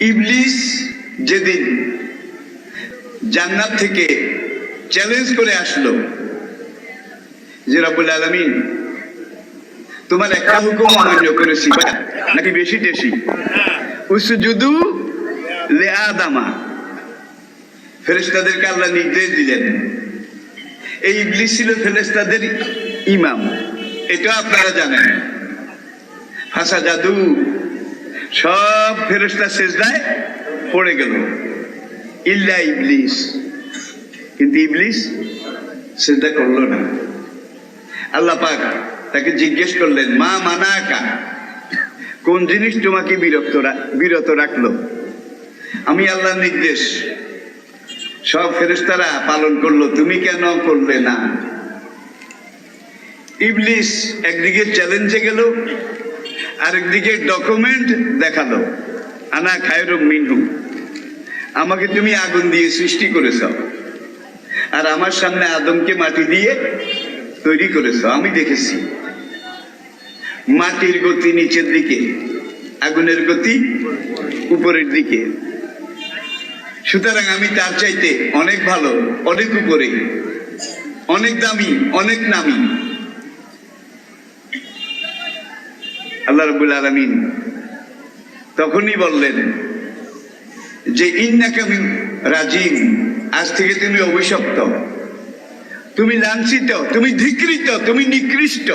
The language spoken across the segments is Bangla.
ইবলিস যেদিন জান্নাত থেকে চ্যালেঞ্জ করে আসলো যে রব্বুল আলামিন তোমার একটা হুকুম অমান্য করেছি নাকি বেশি টেশি, উসজুদু লি আদামা, ফেরেশতাদেরকে আল্লাহ নির্দেশ দিলেন। এই ইবলিস ছিল ফেরেশতাদের ইমাম, এটা আপনারা জানেন। ফাসাজাদু, সব ফেরেশতা সিজদায় পড়ে গেল ইল্লা ইবলিস, কিন্তু ইবলিস সিজদা করলো না। আল্লাহ পাক তাকে জিজ্ঞেস করলেন, মা মানাকা, কোন জিনিস তোমাকে বিরত রাখলো? আমি আল্লাহর নির্দেশ সব ফেরেশতারা পালন করলো, তুমি কেন করলে না? ইবলিস একদিকে চ্যালেঞ্জে গেল, আরেকদিকে ডকুমেন্ট দেখালো, আনা খায়রুম মিনহু, আমাকে তুমি আগুন দিয়ে সৃষ্টি করেছ, আর আমার সামনে আদমকে মাটি দিয়ে তৈরি করেছ। আমি দেখেছি মাটির গতি নিচের দিকে, আগুনের গতি উপরের দিকে, সুতরাং আমি তার চাইতে অনেক ভালো, অনেক উপরে, অনেক দামি, অনেক নামি। আল্লাহ রাব্বুল আলামিন তখনই বললেন যে ইন্নাকা মিন রাজিম, আজ থেকে তুমি অভিশপ্ত, তুমি লাঞ্ছিত, তুমি ধিক্কৃত, তুমি নিকৃষ্ট।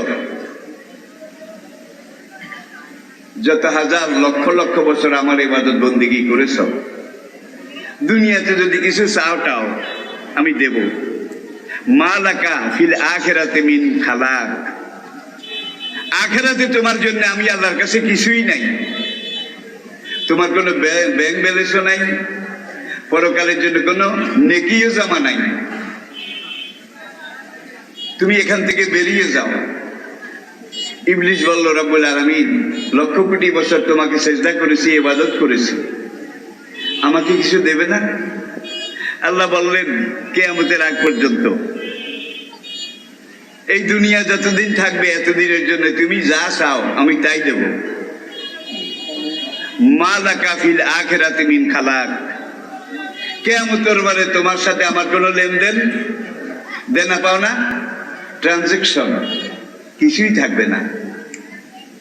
যত হাজার লক্ষ লক্ষ বছর আমার ইবাদত বন্দেগী করেছ, দুনিয়াতে যদি কিছু চাওটাও আমি দেব। মা লাকা ফিল আখিরাতে মিন খালাক, আখিরাতে তোমার জন্য আমি আল্লাহর কাছে কিছুই নাই, তোমার কোনো ব্যাংক ব্যালেন্সও নাই, পরকালের জন্য কোনো নেকিও জমা নাই, তুমি এখান থেকে বেরিয়ে যাও। ইবলিস বলল, রব্বুল আলামিন লক্ষ কোটি বছর তোমাকে সেজদা করেছি, ইবাদত করেছি, আমাকে কিছু দেবে না? আল্লাহ বললেন, কিয়ামতের আগ পর্যন্ত, এই দুনিয়া যতদিন থাকবে এতদিনের জন্য তুমি যা চাও আমি তাই দেব। মা লাকা ফিল আখিরাতি মিন খালাক, কিয়ামতের বারে তোমার সাথে আমার কোনো লেনদেন, দেনা পাওনা, ট্রানজেকশন কিছুই থাকবে না,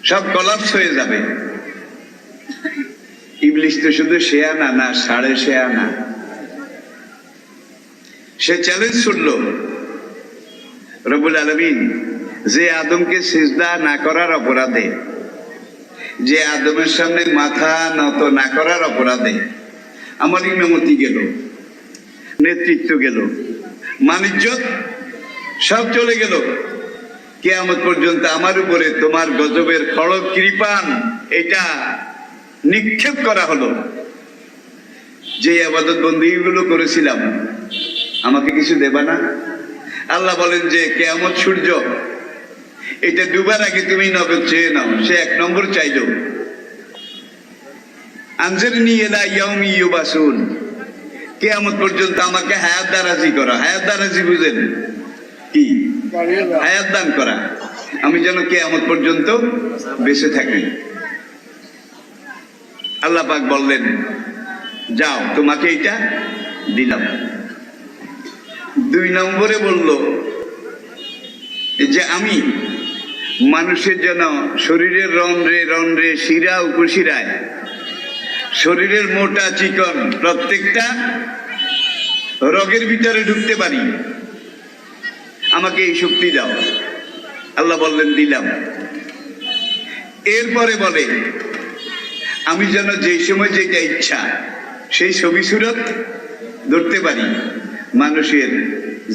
সব কলাপস হয়ে যাবে। ইবলিস তো শুধু শেয়ানা না, সাড়ে শেয়ানা। সে চ্যালেঞ্জ ছুড়লো, রব্বুল আলামিন যে আদমকে সিজদা না করার অপরাধে, যে আদমের সামনে মাথা নত না করার অপরাধে আমার ইমামতি গেল, নেতৃত্ব গেল, মানিজ্যত সব চলে গেল, কিয়ামত পর্যন্ত আমার উপরে তোমার গজবের খড়গ কৃপান এটা নিক্ষেপ করা হলো। যে ইবাদত বন্দেগীগুলো করেছিলাম আমাকে কিছু দেবা না? আল্লাহ বলেন যে কিয়ামত সূর্য এটা ডুবার আগে তুমি নগদ চেয়ে নাও। সে এক নম্বর চাইল, আনজিরনি ইলা ইয়াউমি ইউবাসুন, কিয়ামত পর্যন্ত আমাকে হায়াত দারাজি করা। হায়াত দারাজি বুঝেন কি? হায়াত দান করা, আমি যেন কিয়ামত পর্যন্ত বেঁচে থাকি। আল্লাহ পাক বললেন, যাও তোমাকে এটা দিলাম। দুই নম্বরে বলল যে আমি মানুষের যেন শরীরের রন্ধ্রে রন্ধ্রে, শিরা উপশিরায়, শরীরের মোটা চিকন প্রত্যেকটা রগের ভিতরে ঢুকতে পারি, আমাকে এই শক্তি দাও। আল্লাহ বললেন, দিলাম। এরপরে বলে আমি যেন যেই সময় যেটা ইচ্ছা সেই ছবি সুরত ধরতে পারি, মানুষের,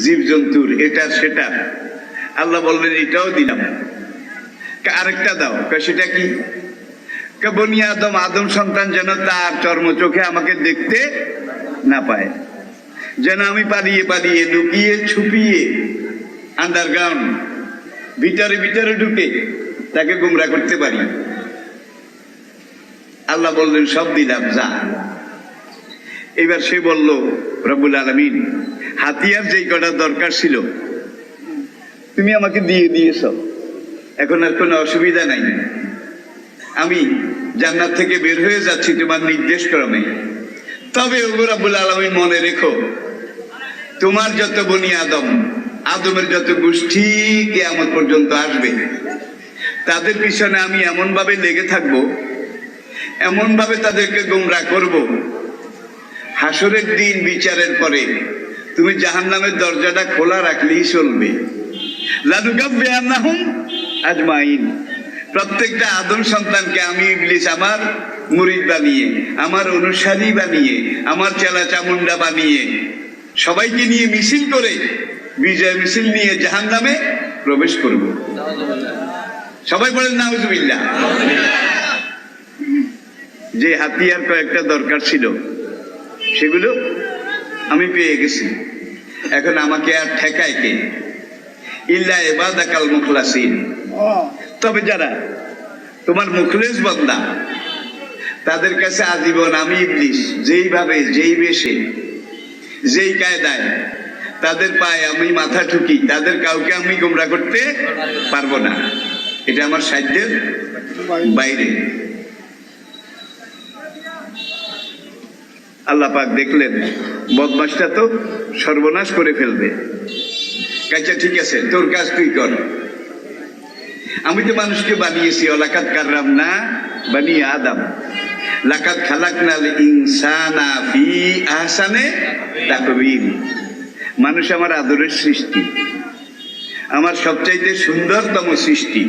জীবজন্তুর, এটার সেটার। আল্লাহ বললেন, এটাও দিলাম। আরেকটা দাও। সেটা কি? বনি আদম, আদম সন্তান যেন তার চর্ম চোখে আমাকে দেখতে না পায়, যেন আমি পালিয়ে পালিয়ে, লুকিয়ে ছুপিয়ে, আন্ডারগ্রাউন্ড, ভিতরে ভিতরে ঢুকে তাকে গুমরা করতে পারি। আল্লাহ বললেন, সব দিলাম, যা। এবার সে বলল, রব্বুল আলামিন হাতিয়ার যেই কটা দরকার ছিল তুমি আমাকে দিয়ে দিয়েছ, এখন আর কোনো অসুবিধা নাই, আমি জান্নাত থেকে বের হয়ে যাচ্ছি তোমার নির্দেশ ক্রমে। তবে ওগো রব্বুল আলামিন মনে রেখো, তোমার যত বনি আদম, আদমের যত গোষ্ঠী কিয়ামত পর্যন্ত আসবে, তাদের পিছনে আমি এমন ভাবে লেগে থাকবো, এমন ভাবে তাদেরকে গোমরাহ করব, হাসরের দিন বিচারের পরে তুমি জাহান্নামের দরজাটা খোলা রাখলেই চলবে। লানুগাব্বিআন্নাহুম আজমাইন, প্রত্যেকটা আদম সন্তানকে আমি ইবলিস আমার মুরিদ বানিয়ে, আমার অনুসারী বানিয়ে, আমার চেলা চামুন্ডা বানিয়ে, সবাইকে নিয়ে মিছিল করে, বিজয় মিছিল নিয়ে জাহান্নামে প্রবেশ করব। সবাই বলেন নাউজুবিল্লাহ। যে হাতিয়ার কয়েকটা দরকার ছিল সেগুলো আমি পেয়ে গেছি, এখন আমাকে আর ঠেকায় কে? ইল্লা ইবাদাকাল মুখলাসিন। তবে যারা তোমার মুখলেস বান্দা, তাদের কাছে আজীবন আমি ইবলিস যেইভাবে, যেই বেশে, যেই কায়দায় তাদের পায়ে আমি মাথা ঠুকি, তাদের কাউকে আমি গোমরাহ করতে পারবো না। এটা আমার সাধ্যের বাইরে। আল্লাহ পাক দেখলেন বদমাশটা তো সর্বনাশ করে ফেলবে, আচ্ছা ঠিক আছে, তোর কাজ তুই কর। আমি তো মানুষকে বানিয়েছি, ওয়ালাকাদ কাররামনা বানি আদম, লাকাদ খালাকনাল ইনসানা ফি আহসানে তাকওয়িম। মানুষ আমার আদরের সৃষ্টি, আমার সবচাইতে সুন্দরতম সৃষ্টি।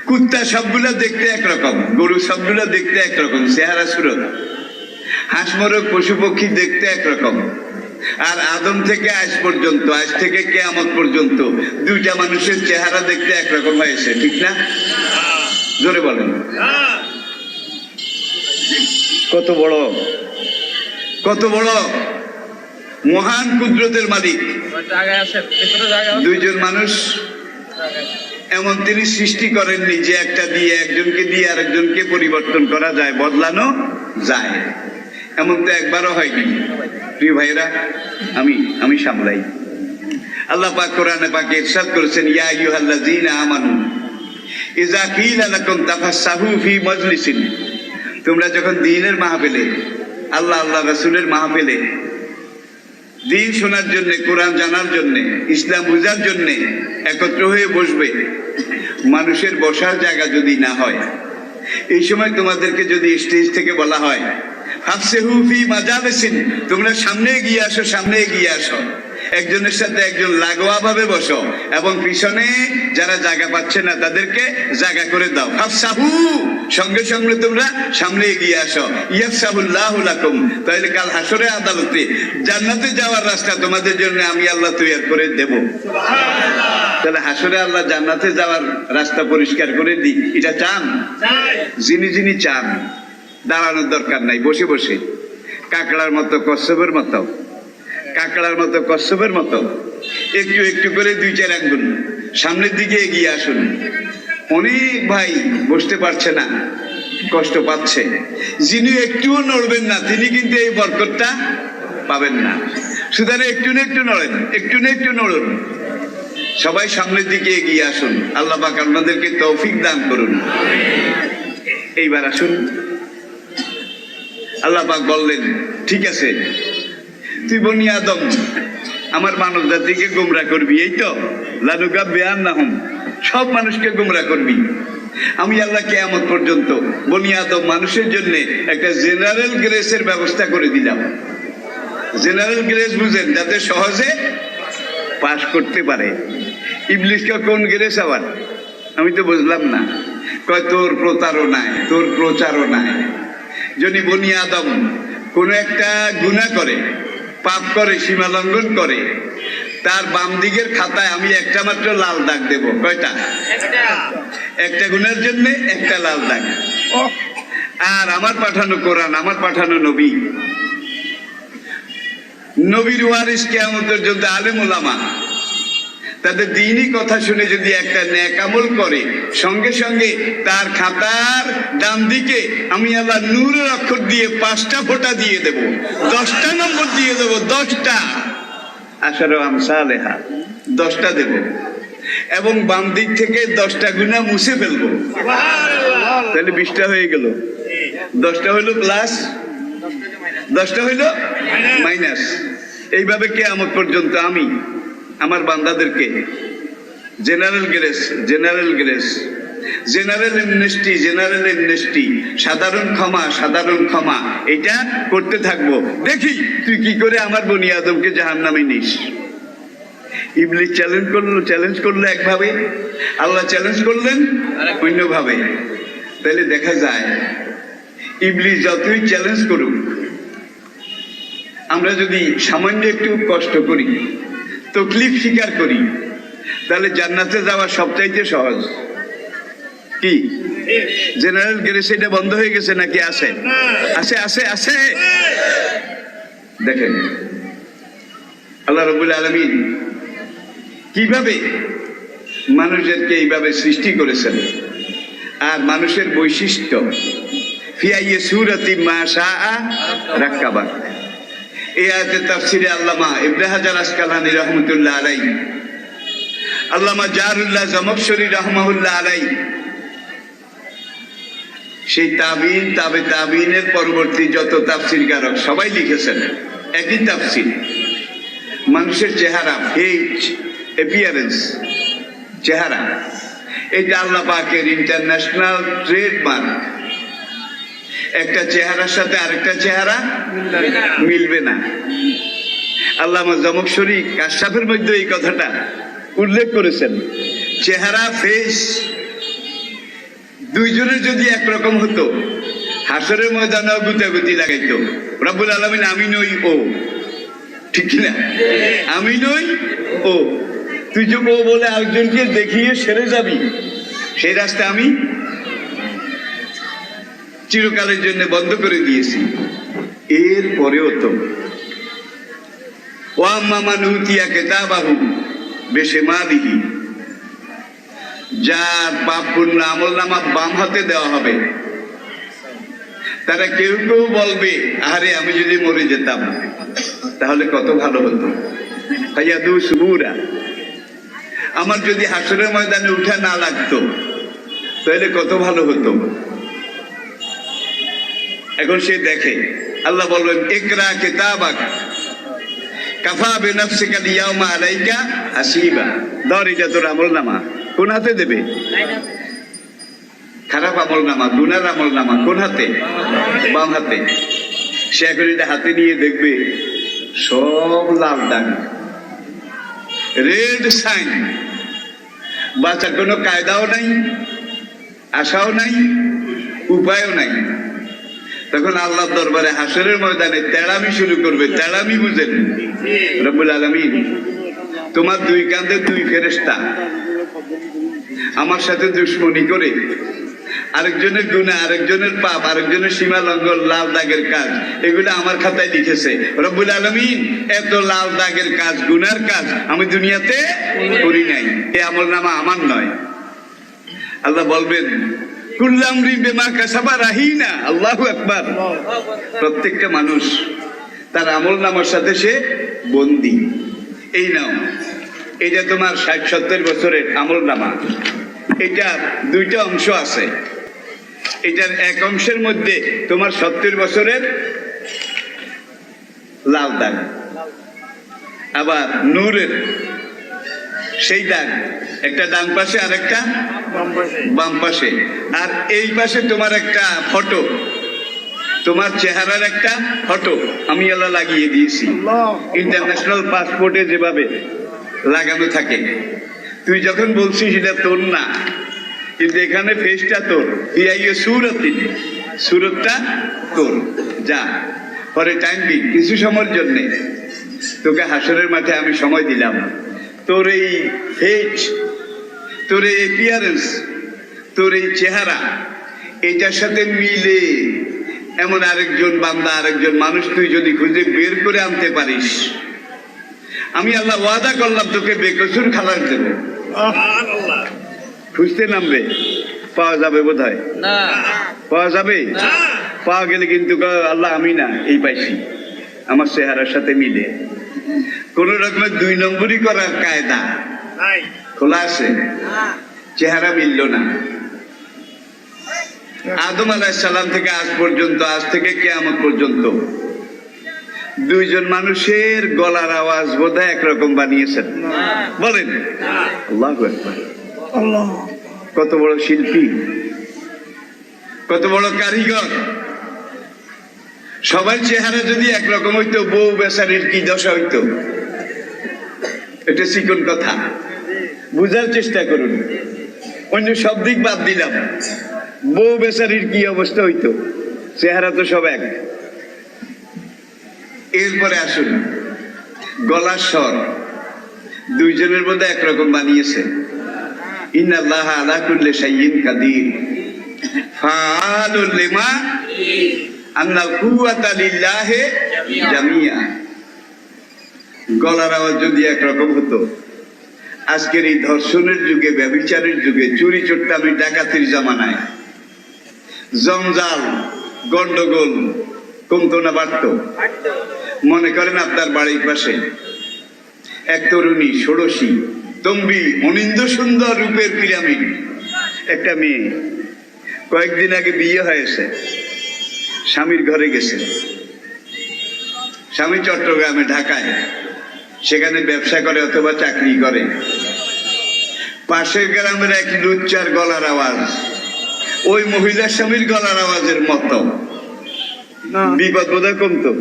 কুত্তা সবগুলা দেখতে একরকম, গরু সবগুলা দেখতে একরকম চেহারা সুরত, হাঁস মোরগ পশু পক্ষী দেখতে একরকম। আর আদম থেকে আজ পর্যন্ত, আজ থেকে কিয়ামত পর্যন্ত দুইটা মানুষের চেহারা দেখতে একরকম হয়েছে, ঠিক না? জোরে বলেন। কত বড়, কত বড় মহান কুদরতের মালিক। দুইজন মানুষ এমন তিনি সৃষ্টি করেননি যে একটা দিয়ে, একজনকে দিয়ে আরেকজনকে পরিবর্তন করা যায়, বদলানো যায়। এমন তো একবারও হয়নি। প্রিয় ভাইরা, আমি সামলাই। আল্লাহ পাক কোরআনে পাকে ইরশাদ করেছেন, ইয়া আইয়ুহাল্লাযীনা আমানু ইযা কিলা লাকুম তাফাসসাহু ফি মাজলিসিন। তোমরা যখন দ্বীনের মাহফিলে, আল্লাহ রাসূলের মাহফিলে দ্বীন শোনার জন্য, কোরআন জানার জন্য, ইসলাম বুঝার জন্য একত্র হয়ে বসবে, মানুষের বসার জায়গা যদি না হয়, এই সময় তোমাদেরকে যদি স্টেজ থেকে বলা হয় ফাফসিহু ফি মাজালিসিন, তোমরা সামনে এগিয়ে আসো, সামনে এগিয়ে আসো, একজনের সাথে একজন লাগোয়া ভাবে বসো, এবং পিছনে যারা জায়গা পাচ্ছে না তাদেরকে জায়গা করে দাও। ফাফসাহু, সঙ্গে সঙ্গে তোমরা সামনে এগিয়ে আসো। ইয়াফসাহুল্লাহু লাকুম, তাহলে কাল হাসরে আদালতে জান্নাতে যাওয়ার রাস্তা তোমাদের জন্য আমি আল্লাহ তৈরি করে দেব। তাহলে হাসরে আল্লাহ জান্নাতে যাওয়ার রাস্তা পরিষ্কার করে দিই, এটা চান? যিনি যিনি চান, দাঁড়ানোর দরকার নাই, বসে বসে কাকড়ার মতো, কচ্ছপের মতো, কাকড়ার মতো, কচ্ছপের মতো একটু একটু করে 2-4 আঙ্গুল সামনের দিকে এগিয়ে আসুন। অনেক ভাই বসতে পারছে না, কষ্ট পাচ্ছে, যিনি একটুও নড়বেন না তিনি কিন্তু এই বরকতটা পাবেন না। সুতরাং একটু না একটু নড়েন, একটু না একটু নড়ুন, সবাই সামনের দিকে এগিয়ে আসুন। আল্লাহ পাক আপনাদেরকে তৌফিক দান করুন। এইবার আসুন, আল্লাহ পাক বললেন, ঠিক আছে, তুই বনি আদম আমার মানব জাতিকে গোমরাহ করবি, এই তো লানুগাব্বিআন্নাহুম, সব মানুষকে গোমরাহ করবি। আমি আল্লাহ কিয়ামত পর্যন্ত বনি আদম মানুষের জন্য একটা জেনারেল গ্রেসের ব্যবস্থা করে দিলাম। জেনারেল গ্রেস বুঝেন, যাতে সহজে পাস করতে পারে। ইবলিসকে কোন গ্রেস আবার? আমি তো বুঝলাম না। কয় তোর প্রতারণায়, তোর প্রচারণায় যদি বনি আদম কোন একটা গুনাহ করে, পাপ করে, সীমা লঙ্ঘন করে, তার বাম দিকের খাতায় আমি একটা মাত্র লাল দাগ দেব। কয়টা? একটা গুনার জন্য একটা লাল দাগ। আর আমার পাঠানো কোরআন, আমার পাঠানো নবী, নবীর ওয়ারিস কিয়ামতের জন্য আলেম ওলামা, তাদের দ্বীনি কথা শুনে যদি একটা নেক আমল করে, সঙ্গে সঙ্গে তার খাতার ডান দিকে আমি আল্লাহ নূরের অক্ষর দিয়ে 5টা ফোঁটা দিয়ে দেব, 10টা নম্বর দিয়ে দেব, 10টা। আশারু আমসালেহা, 10টা দেব। এবং বাম দিক থেকে 10টা গুনাহ মুছে ফেলবো, তাহলে 20টা হয়ে গেল। 10টা হইলো প্লাস, 10টা হইলো মাইনাস। এইভাবে কিয়ামত পর্যন্ত আমি আমার বান্দাদেরকে general grace, general grace, general Amnesty, সাধারণ ক্ষমা, সাধারণ ক্ষমা, এটা করতে থাকবো। দেখি তুই কি করে আমার বনি আদমকে জাহান্নামে নিস। ইবলিস চ্যালেঞ্জ করলো একভাবে, আল্লাহ চ্যালেঞ্জ করলেন অন্যভাবে। তাহলে দেখা যায় ইবলিস যতই চ্যালেঞ্জ করুক, আমরা যদি সামান্য একটু কষ্ট করি, তকলিফ স্বীকার করি, তাহলে জান্নাতে যাওয়া সবচাইতে সহজ। কি জেনারেল গ্রেস এটা বন্ধ হয়ে গেছে নাকি আছে? আছে আছে আছে। দেখেন আল্লাহ রাব্বুল আলামিন কিভাবে মানুষদেরকে এইভাবে সৃষ্টি করেছেন, আর মানুষের বৈশিষ্ট্য ফি আইয়ি সূরাতিন মা শাআ রাক্কাবাক। এই আয়াতের তাফসিরে আল্লামা ইবনে হাজার আসকালানী রাহমাতুল্লাহ আলাইহি, আল্লামা জারুল্লাহ জামাখশরী রাহমাহুল্লাহ আলাইহি, সেই তাবিন তাবে তাবিনের পরবর্তী যত তাফসিরকারক সবাই লিখেছেন একই তাফসির। মানুষের চেহারা, ফেস, অ্যাপিয়ারেন্স, চেহারা, এটা আল্লাহ পাকের ইন্টারন্যাশনাল ট্রেডমার্ক। একটা চেহারার সাথে আরেকটা চেহারা মিলবে না। আল্লামা জামাখশরী কাশফের মধ্যে এই কথাটা উল্লেখ করেছেন। চেহারা, ফেস দুইজনের যদি একরকম হতো, হাসরের ময়দানেও গুতাগুতি লাগাইতো। রব্বুল আলামিন আমি নই ও, ঠিক না? আমি নই ও, তুই যে ও বলে আরেকজনকে দেখিয়ে সেরে যাবি, সেই রাস্তা আমি চিরকালের জন্য বন্ধ করে দিয়েছি। এর পরেও তো ওয়া আম্মা মান উতিয়া কিতাবাহু বিশিমালিহি, যার পাপ পুণ্য আমলনামা বাম হাতে দেওয়া হবে, তারা কেউ কেউ বলবে আরে আমি যদি মরে যেতাম তাহলে কত ভালো হতো। ফায়াদু সুবুরা, আমার যদি হাসরের ময়দানে উঠা না লাগতো তাহলে কত ভালো হতো। এখন সে দেখে, আল্লাহ বলবেন ইকরা কিতাবাক কাফা বিনাফসিকা আল-ইয়াওমা আলাইকা হাসিবা। ধর এটা তোর আমলনামা। কোন হাতে দেবে? খারাপ আমলনামা, গুনার আমলনামা কোন হাতে? বাম হাতে। সে এখন এটা হাতে নিয়ে দেখবে সব লাল দাগ, রেড সাইন। বাঁচার কোনো কায়দাও নাই, আশাও নাই, উপায়ও নাই। তখন আল্লাহর দরবারে হাসরের ময়দানে তেড়ামি শুরু করবে। তেড়ামি বুঝেন? রব্বুল আলামিন তোমার দুই কাঁধে দুই ফেরেশতা আমার সাথে দুশ্মনী করে আরেকজনের গুনাহ, আরেকজনের পাপ, আরেকজনের সীমা লঙ্ঘন, লাল দাগের কাজ, এগুলো আমার খাতায় লিখেছে। রব্বুল আলামিন এত লাল দাগের কাজ, গুনার কাজ আমি দুনিয়াতে করি নাই, এই আমলনামা আমার নয়। আল্লাহ বলবেন কুল্লু আমরিন বিমা কাসাবা রাহিনা। আল্লাহু আকবার। প্রত্যেকটা মানুষ তার আমলনামার সাথে সে বন্দী। এই নাও, এটা তোমার 60-70 বছরের আমলনামা। এটা দুইটা অংশ আছে। এটার এক অংশের মধ্যে তোমার 70 বছরের লাল দাগ, আবার নূরের সেই দাগ একটা ডান পাশে আর একটা বাম পাশে, আর এই পাশে তোমার একটা ফটো, তোমার চেহারার একটা ফটো আমি আল্লাহ লাগিয়ে দিয়েছি। ইন্টারন্যাশনাল পাসপোর্টে যেভাবে লাগানো থাকে। তুই যখন বলছিস এটা তোর না, কিন্তু এখানে ফেসটা তোর, সুরতটা তোর। যা পরে টাইম দিন, কিছু সময়ের জন্যে তোকে হাসরের মাঠে আমি সময় দিলাম। তোর এই ফেস, তোর এই অ্যাপিয়ারেন্স, তোর এই চেহারা, এটার সাথে মিলে এমন আরেকজন বান্দা, আরেকজন মানুষ তুই যদি খুঁজে বের করে আনতে পারিস, আমি আল্লাহ ওয়াদা করলাম তোকে বেকসুর খালাস দেবো। খুঁজতে নামবে, পাওয়া যাবে বোধ হয়? পাওয়া যাবে? পাওয়া গেলে কিন্তু আল্লাহ আমি না, এই পাইছি আমার চেহারার সাথে মিলে। কোন রকমের 2 নম্বরই করার কায়দা খোলা আছে, চেহারা মিলল না। আদম আলাইহিস সালাম থেকে আজ পর্যন্ত, আজ থেকে কিয়ামত পর্যন্ত দুইজন মানুষের গলার আওয়াজ বোধহয় একরকম বানিয়েছেন। বলেন আল্লাহু আকবার। কত বড় শিল্পী, কত বড় কারিগর। সবার চেহারা যদি একরকম হইতো, বউ বেচারির কি দশা হইতো? এটা চিকন কথা, বুঝার চেষ্টা করুন। অন্য সব দিক বাদ দিলাম, বউ বেচারির কি অবস্থা হইতো? চেহারা তো সব এক। এরপরে আসুন, গলার স্বর দুইজনের মধ্যে একরকম বানিয়েছে। ইন্নাল্লাহা আলা কুল্লি শাইইন কাদির ফাআলুল লিমা আন্নাল কুওয়াতা লিল্লাহি জামিয়া। গলার আওয়াজ যদি একরকম হতো, আজকের এই ধর্ষণের যুগে, ব্যভিচারের যুগে, চুরি চোট্টামি ডাকাতির জামানায় জঞ্জাল গন্ডগোল কমতো না বাড়তো? মনে করেন আপনার বাড়ির পাশে এক তরুণী, ষোড়শী, তম্বি, অনিন্দ সুন্দর রূপের পিরামিড একটা মেয়ে, কয়েকদিন আগে বিয়ে হয়েছে, স্বামীর ঘরে গেছে। স্বামী চট্টগ্রামে, ঢাকায়, সেখানে ব্যবসা করে অথবা চাকরি করে। পাশের গ্রামের এক লুচ্চার গলার আওয়াজ ওই মহিলার স্বামীর গলার আওয়াজের মতো। বিপদ বোধহয় কমতো?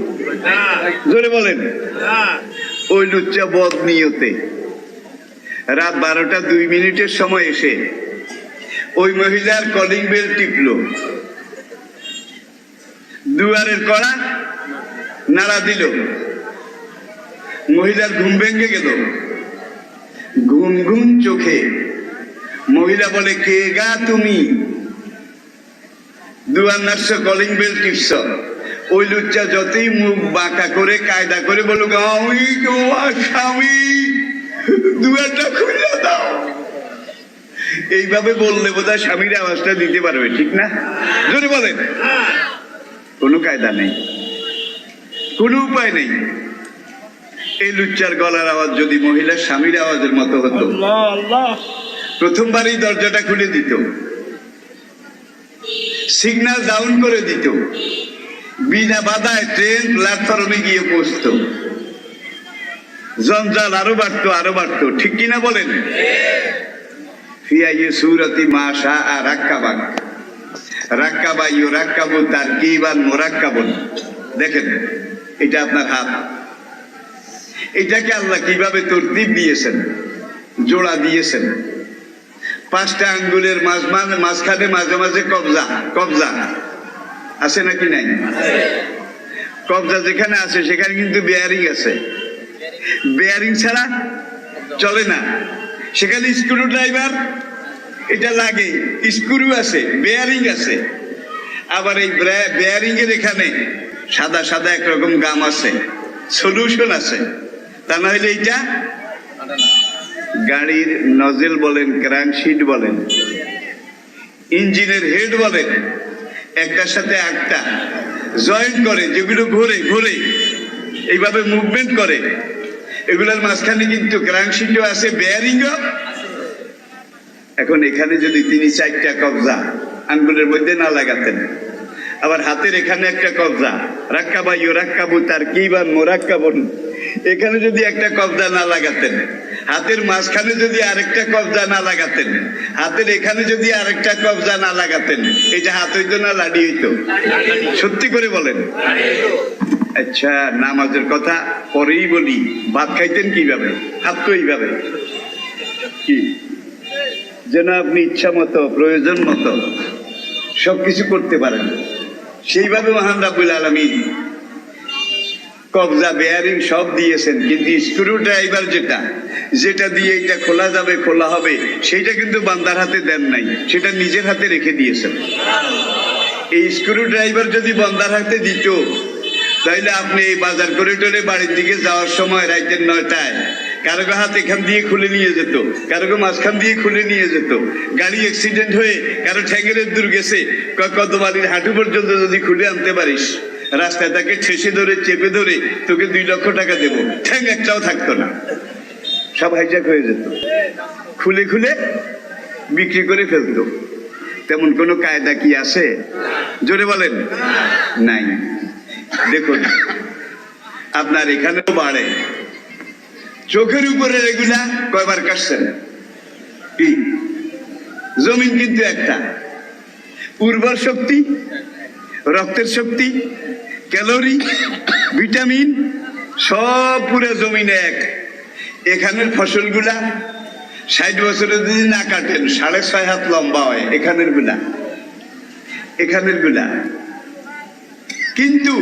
জোরে বলেন। ওই লুচ্চা বদ নিয়তে রাত 12টা 2 মিনিটের সময় এসে ওই মহিলার কলিং বেল টিপল, দুয়ারের কড়া নাড়া দিল। মহিলার ঘুম ভেঙে গেল। ঘুম ঘুম চোখে মহিলা বলে, কে গা তুমি? দুয়ার নাড়ছ, কলিং বেল টিপছ। ওই লুচ্চা যতই মুখ বাঁকা করে কায়দা করে বলুক, আমি তোমার স্বামী, দুয়ারটা খুলে দাও, এইভাবে বললে বোধহয় স্বামীর আওয়াজটা দিতে পারবে, ঠিক না? যদি বলেন, কোনো কায়দা নেই, কোনো উপায় নেই। এই লুচ্চার গলার আওয়াজ যদি মহিলার স্বামীর আওয়াজের মতো হতো, প্রথমবারই দরজাটা খুলে দিত, সিগন্যাল ডাউন করে দিত, বিনা বাধায় ট্রেন প্ল্যাটফর্মে গিয়ে পৌঁছত। জঞ্জাল আরো বাড়তো, আরো বাড়তো, ঠিক কিনা বলেন? ফিয়াইয়ে সুরতি মা শাআ রাক্কাবাক রাক্কাবা ইউরাক্কাবু তারকিবান মুরাক্কাবুন। দেখেন, এটা আপনার হাত, এটাকে আল্লাহ কিভাবে তরতিব দিয়েছেন, জোড়া দিয়েছেন। 5টা আঙ্গুলের মাঝখানে মাঝে মাঝে কবজা, কবজা আছে নাকি নাই? কবজা যেখানে আছে সেখানে কিন্তু বেয়ারিং আছে, বেয়ারিং ছাড়া চলে না। সেখানে স্ক্রু ড্রাইভার এটা লাগে, স্ক্রু আছে, বেয়ারিং আছে। আবার এই বেয়ারিং এর এখানে সাদা সাদা একরকম গাম আছে, সলিউশন আছে। তা না হলে এইটা গাড়ির নজেল বলেন, ক্র্যাঙ্কশিট বলেন, ইঞ্জিনের হেড বলেন, একটার সাথে একটা জয়েন্ট করে, যেগুলো ঘুরে ঘুরে এইভাবে মুভমেন্ট করে, এগুলোর মাঝখানে কিন্তু ক্র্যাঙ্কশিটও আছে, বেয়ারিংও। এখন এখানে যদি তিনি 4টা কবজা আঙ্গুলের মধ্যে না লাগাতেন, আবার হাতের এখানে একটা কবজা, রাক্কাবা ইউরাক্কাবু তারকিবান মুরাক্কাবুন, এখানে যদি একটা কবজা না লাগাতেন, হাতের মাঝখানে যদি আরেকটা কবজা না লাগাতেন, হাতের এখানে যদি আরেকটা কবজা না লাগাতেন, এটা হাত হইতো না লাডি হইতো? সত্যি করে বলেন। আচ্ছা, নামাজের কথা পরেই বলি, ভাত খাইতেন কিভাবে? হাত তো এইভাবে, কি যেন আপনি ইচ্ছা মতো, প্রয়োজন মতো সবকিছু করতে পারেন। সেইভাবে মহান রাব্বুল আলামিন কবজা, বেয়ারিং সব দিয়েছেন, কিন্তু স্ক্রু ড্রাইভার যেটা দিয়ে এটা খোলা যাবে, খোলা হবে, সেটা কিন্তু বান্দার হাতে দেন নাই, সেটা নিজের হাতে রেখে দিয়েছেন। এই স্ক্রু ড্রাইভার যদি বান্দার হাতে দিত, তাইলে আপনি এই বাজার করিডোরে বাড়ির দিকে যাওয়ার সময় রাইতের 9টায় কারো হাত এখান দিয়ে খুলে নিয়ে যেত, কারো মাঝখান দিয়ে খুলে নিয়ে যেত। গাড়ি অ্যাক্সিডেন্ট হয়ে কারো ঠ্যাঙের দূর গেছে, কদমালির হাঁটু পর্যন্ত যদি খুলে আনতে পারিস, রাস্তায় তাকে ঠেসে ধরে চেপে ধরে তোকে 2 লক্ষ টাকা দেবো, ঠ্যাং একটাও থাকতো না। সব হাইজ্যাক হয়ে যেত, খুলে খুলে বিক্রি করে ফেলতো। তেমন কোনো কায়দা কি আছে? জোরে বলেন, নাই। দেখুন আপনার এখানেও বাড়ে, চোখের উপরে এগুলা কয়বার কাটছেন? কি জমিন কিন্তু একটা, উর্বর শক্তি, রক্তের শক্তি, ক্যালোরি, ভিটামিন সব পুরো জমিনে এক। এখানের ফসলগুলা 60 বছরে যদি না কাটেন 6.5 হাত লম্বা হয় এখানের গুলা। কিন্তু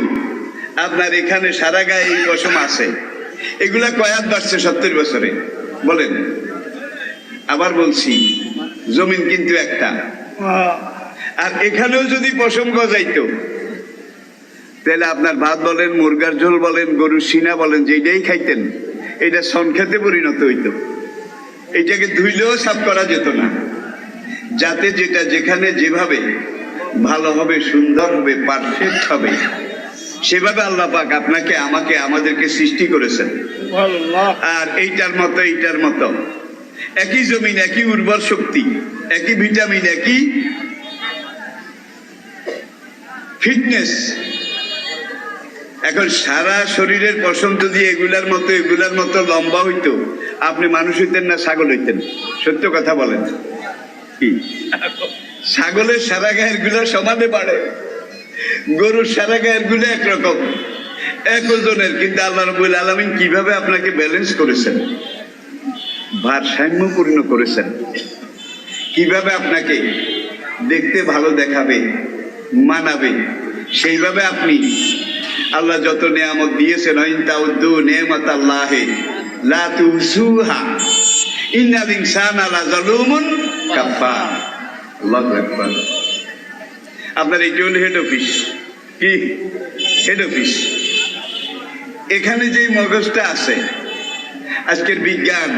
আপনার এখানে সারা গায়ে এই পশম আছে, এগুলা কয় হাত বাড়ছে 70 বছরে? বলেন। আবার বলছি, জমিন কিন্তু একটা। আর এখানেও যদি পশম গজাইতো, তাহলে আপনার ভাত বলেন, মুরগার ঝোল বলেন, গরুর সিনা বলেন, যেটাই খাইতেন এটা সংখ্যাতে পরিণত হইতো। এটাকে ধুইলেও সাফ করা যেত না। যাতে যেটা যেখানে যেভাবে ভালো হবে, সুন্দর হবে, পারফেক্ট হবে, সেভাবে আল্লাহ পাক আপনাকে, আমাকে, আমাদেরকে সৃষ্টি করেছেন। আর এইটার মতো একই জমিন, একই উর্বর শক্তি, একই ভিটামিন, একই ফিটনেস। এখন সারা শরীরের পশম যদি এগুলার মতো লম্বা হইতো, আপনি মানুষ হইতেন না ছাগল হইতেন? সত্য কথা বলেন। কি ছাগলের সারা গায়ের গুলা সমানে বাড়ে, গরুর সারা গায়ের গুলো একরকম, এক ওজনের। কিন্তু আল্লাহ রাব্বুল আলামিন কিভাবে আপনাকে ব্যালেন্স করেছেন, ভারসাম্যপূর্ণ করেছেন, কিভাবে আপনাকে দেখতে ভালো দেখাবে, মানাবে, সেইভাবে আপনি আল্লাহ যত নিয়ামত দিয়েছেন, ইনতাউদ্দু নিয়ামাতাল্লাহি লা তুহসুহা ইন্নাল ইনসানা লাযালুমুন কাফার। আল্লাহু আকবার। আপনার এই হল হেড অফিস। কি হেড অফিস? এখানে যে মগজটা আছে, আজকের বিজ্ঞান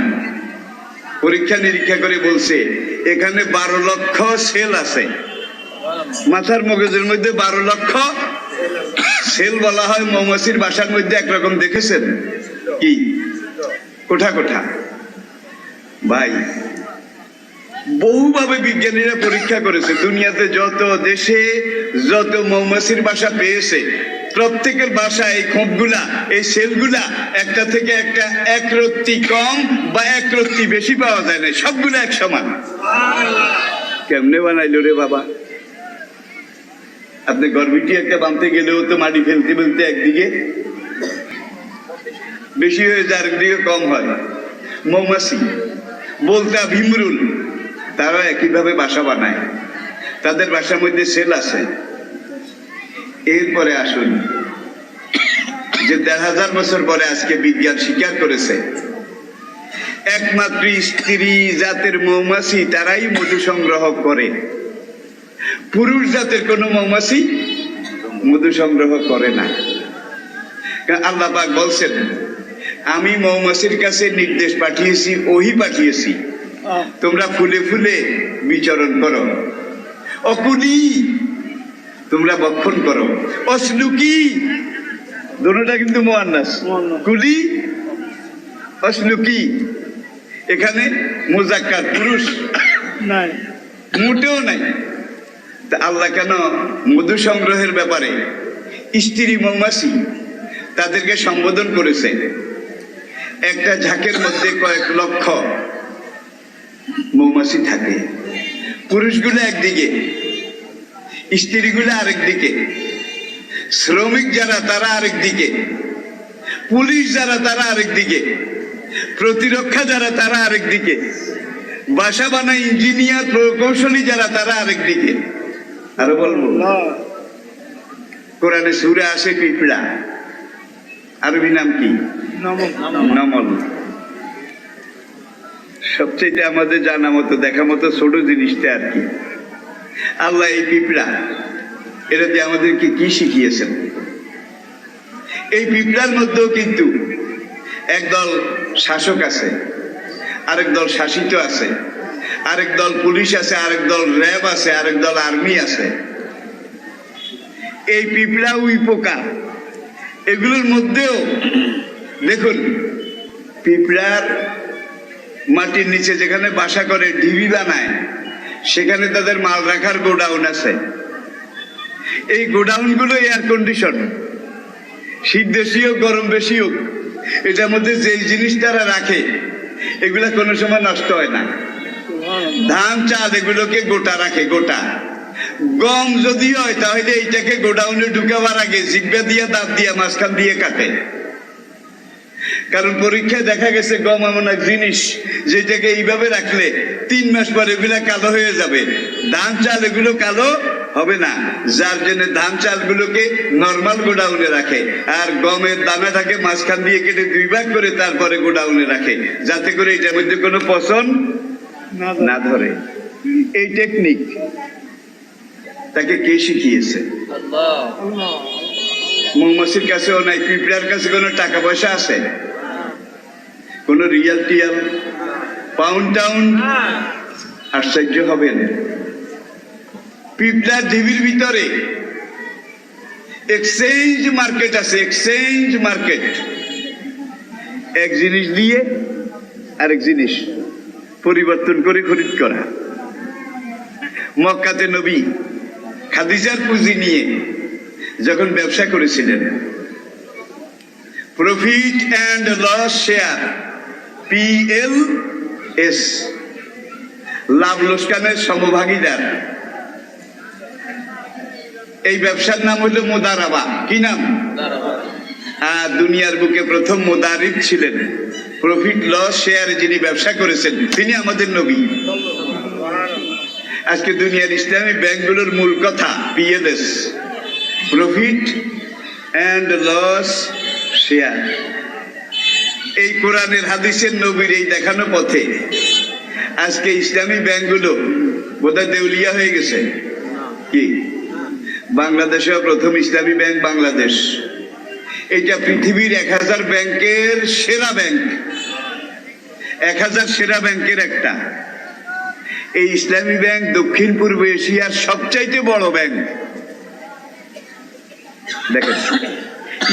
পরীক্ষা নিরীক্ষা করে বলছে এখানে 12 লক্ষ সেল আছে। মাথার মগজের মধ্যে 12 লক্ষ সেল। বলা হয় মৌমাছির বাসার মধ্যে একরকম, দেখেছেন? কি কোঠা কোঠা। ভাই বহুভাবে বিজ্ঞানীরা পরীক্ষা করেছে, দুনিয়াতে যত দেশে যত মৌমাছির বাসা পেয়েছে, প্রত্যেকের বাসায় এই খোপগুলা, এই সেলগুলা একটা থেকে একটা এক রত্তি কম বা এক রত্তি বেশি পাওয়া যায় না, সবগুলো এক সমান। কেমনে বানাইলো রে বাবা? আপনি গর্বিটি একটা বানতে গেলেও তো মাটি ফেলতে ফেলতে একদিকে বেশি হয়ে যায়, আরেকদিকে কম হয়। মৌমাছি বলতে ভিমরুল, তারা একইভাবে বাসা বানায়, তাদের বাসার মধ্যে সেল আছে। এরপরে আসুন যে ১,৫০০ বছর পরে আজকে বিজ্ঞান স্বীকার করেছে একমাত্র স্ত্রী জাতের মৌমাছি তারাই মধু সংগ্রহ করে, পুরুষ জাতের কোনো মৌমাছি মধু সংগ্রহ করে না। আল্লাহ পাক বলছেন, আমি মৌমাছির কাছে নির্দেশ পাঠিয়েছি, ওহী পাঠিয়েছি, তোমরা ফুলে ফুলে বিচরণ করো। অকুলি, তোমরা বক্ষণ করো। অশ্লুকি, দুটোটা কিন্তু মুয়ান্নাস। কুলি, অশ্লুকি। এখানে মুজাক্কার, পুরুষ নাই, মোটেও নাই। তা আল্লাহ কেন মধু সংগ্রহের ব্যাপারে স্ত্রী মৌমাছি তাদেরকে সম্বোধন করেছে? একটা ঝাঁকের মধ্যে কয়েক লক্ষ মৌমাছি থাকে, পুরুষগুলো একদিকে, স্ত্রীগুলো আরেক দিকে, শ্রমিক যারা তারা আরেক দিকে, পুলিশ যারা তারা আরেক দিকে, প্রতিরক্ষা যারা তারা আরেক দিকে, বাসা বানায় ইঞ্জিনিয়ার প্রকৌশলী যারা তারা আরেক দিকে। আরো বলবো, কোরআনে সূরা আসে পিঁপড়া, আরবি নাম কি? নমল। সবচেয়ে আমাদের জানা মতো, দেখা মতো ছোট জিনিসটা আর কি। আল্লাহ এই পিঁপড়া, এটা দিয়ে আমাদেরকে কি শিখিয়েছেন? এই পিঁপড়ার মধ্যেও কিন্তু একদল শাসক আছে, আরেক দল শাসিত আছে, আরেক দল পুলিশ আছে, আরেক দল র্যাব আছে, আরেক দল আর্মি আছে। এই পিঁপড়া উই পোকা, এগুলোর মধ্যেও দেখুন পিঁপড়ার মাটির নিচে যেখানে বাসা করে ঢিবি বানায়, সেখানে তাদের মাল রাখার গোডাউন আছে। এই গোডাউন গুলো এয়ার কন্ডিশন, শীত বেশি হোক গরম বেশি হোক, এটার মধ্যে যে জিনিস তারা রাখে এগুলা কোনো সময় নষ্ট হয় না। ধান চাল এগুলোকে গোটা রাখে, গোটা। গম যদি হয় তাহলে এইটাকে গোডাউনে ঢুকাবার আগে জিব্বা দিয়ে দাঁত দিয়ে মাঝখান দিয়ে কাটে। কারণ পরীক্ষায় দেখা গেছে গম এমন এক জিনিস যেটাকে এইভাবে রাখলে 3 মাস পরে এগুলা কালো হয়ে যাবে। ধান চাল এগুলো কালো হবে না, যার জন্য ধান চাল গুলোকে নর্মাল গোডাউনে রাখে, আর গমের দানাটাকে মাঝখান দিয়ে কেটে 2 ভাগ করে তারপরে গোডাউনে রাখে, যাতে করে এটার মধ্যে কোনো পচন না ধরে। এই টেকনিক তাকে কে শিখিয়েছে? মৌমাছির কাছেও নাই, পিঁপড়ার কাছে কোনো টাকা পয়সা আছে? কোন রিয়াল টিয়াল পাউন্ড টাউন? আশ্চর্য হবেন, পিঁপড়ার ঢিবির ভিতরে এক্সচেঞ্জ মার্কেট আছে। এক্সচেঞ্জ মার্কেট, এক জিনিস দিয়ে আরেক জিনিস পরিবর্তন করে খরিদ করা। মক্কাতে নবী খাদিজার পুঁজি নিয়ে যখন ব্যবসা করেছিলেন, profit and loss share, PLS, লাভ লোকসানের সমভাগীদার, এই ব্যবসার নাম হলো মুদারাবা। কি নাম? আর দুনিয়ার বুকে প্রথম মুদারিব ছিলেন, প্রফিট লস শেয়ারে যিনি ব্যবসা করেছেন তিনি আমাদের নবী। আজকে দুনিয়ার ইসলামী ব্যাংকগুলোর মূল কথা PLS, profit and loss share. এই কোরআনের হাদিসের নবীর এই দেখানো পথে আজকে ইসলামী ব্যাংকগুলো বোধহয় দেউলিয়া হয়ে গেছে। কি? বাংলাদেশেও প্রথম ইসলামী ব্যাংক বাংলাদেশ। এটা পৃথিবীর 1000 ব্যাংকের সেরা ব্যাংক, 1000 সেরা ব্যাংকের একটা। এই ইসলামী ব্যাংক দক্ষিণ পূর্ব এশিয়ার সবচাইতে বড় ব্যাংক। দেখেন,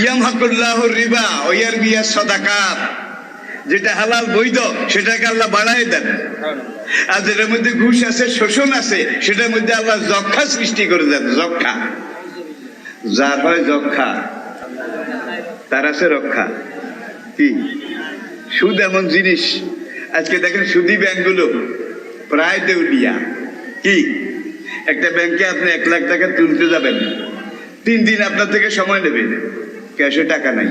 ইয়ামহাকুল্লাহুর রিবা ওয়া ইয়ারবিয়াস সাদাকাত, যেটা হালাল বৈধ সেটাকে আল্লাহ বাড়ায় দেন, আর যেটার মধ্যে ঘুষ আছে, শোষণ আছে, সেটার মধ্যে আল্লাহ যক্ষা সৃষ্টি করে দেন। যক্ষা, যার হয় যক্ষা তার আছে রক্ষা। কি? সুদ এমন জিনিস, আজকে দেখেন সুদী ব্যাংকগুলো প্রায় দেউলিয়া। কি? একটা ব্যাংকে আপনি 1 লাখ টাকা তুলতে যাবেন, 3 দিন আপনার থেকে সময় নেবে, ক্যাশে টাকা নাই।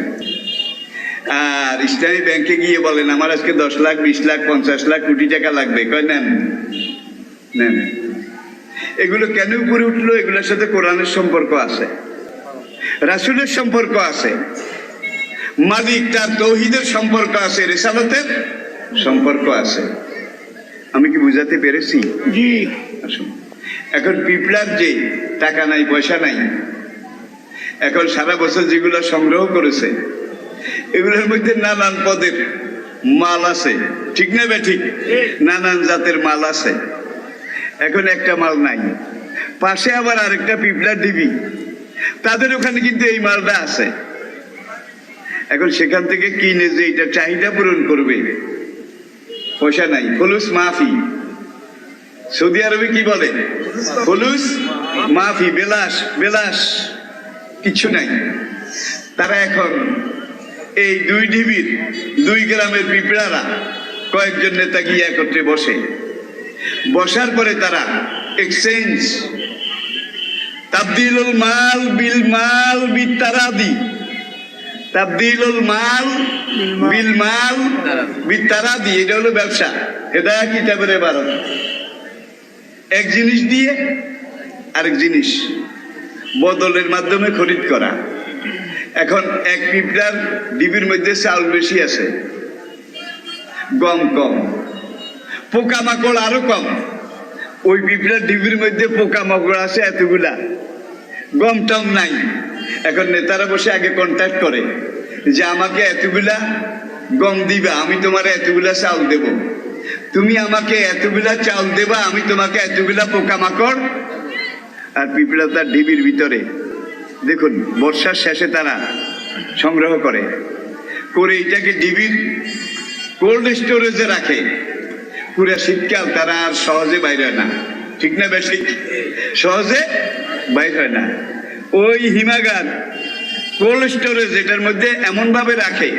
আর ইসলামী ব্যাংকে গিয়ে বলেন আমার আজকে 10 লাখ, 20 লাখ, 50 লাখ, কোটি টাকা লাগবে, কয় নেন নেন। এগুলো কেন উপরে উঠলো? এগুলোর সাথে কোরআনের সম্পর্ক আছে, রাসূলের সম্পর্ক আছে, মালিক তার তৌহিদের সম্পর্ক আছে, রিসালাতের সম্পর্ক আছে। আমি কি বুঝাতে পেরেছি? জি। আসুন, এখন পিঁপড়ার যে টাকা নাই, পয়সা নাই, এখন সারা বছর যেগুলো সংগ্রহ করেছে এগুলোর মধ্যে নানান পদের মাল আছে, ঠিক না ঠিক? নানান জাতের মাল আছে। এখন একটা মাল নাই, পাশে আবার আরেকটা পিঁপড়ার ঢিবি, তাদের ওখানে কিন্তু এই মালটা আছে। এখন সেখান থেকে কিনে যে এটা চাহিদা পূরণ করবে, পয়সা নাই, ফুলুস মাফি। সৌদি আরবে কি বলে? ফুলুস মাফি, বেলাস, বেলাস, কিছু নাই। তারা এখন এই 2 ঢিবির 2 গ্রামের পিঁপড়ারা কয়েকজন নেতা গিয়ে একত্রে বসে, বসার পরে তারা এক্সচেঞ্জ, তাবদিলুল মাল বিল মাল বিতারাদি, তাবদিলুল মাল বিল মাল বিতারাদি, এটা হলো ব্যবসা। এটা কিতাবের ইবারত, এক জিনিস দিয়ে আরেক জিনিস বদলের মাধ্যমে খরিদ করা। এখন এক পিঁপড়ার ডিবির মধ্যে চাউল বেশি আছে, গম কম, পোকামাকড় আরো কম। ওই পিঁপড়ার ডিবির মধ্যে পোকামাকড় আছে এতগুলা, গম টম নাই। এখন নেতারা বসে আগে কন্ট্যাক্ট করে যে আমাকে এতগুলা গম দিবা, আমি তোমার এতগুলা চাউল দেব, তুমি আমাকে এতগুলা চাউল দেবা, আমি তোমাকে এতগুলা পোকামাকড়। আর পিঁপড়া তার ডিবির ভিতরে, দেখুন বর্ষার শেষে তারা সংগ্রহ করে, এটাকে ডিবির কোল্ড স্টোরেজে রাখে। পুরা শীতকাল তারা আর সহজে বাইর হয় না, ঠিক না বেশি? সহজে বাইর হয় না। ওই হিমাগার কোল্ড স্টোরেজ এটার মধ্যে এমন ভাবে রাখে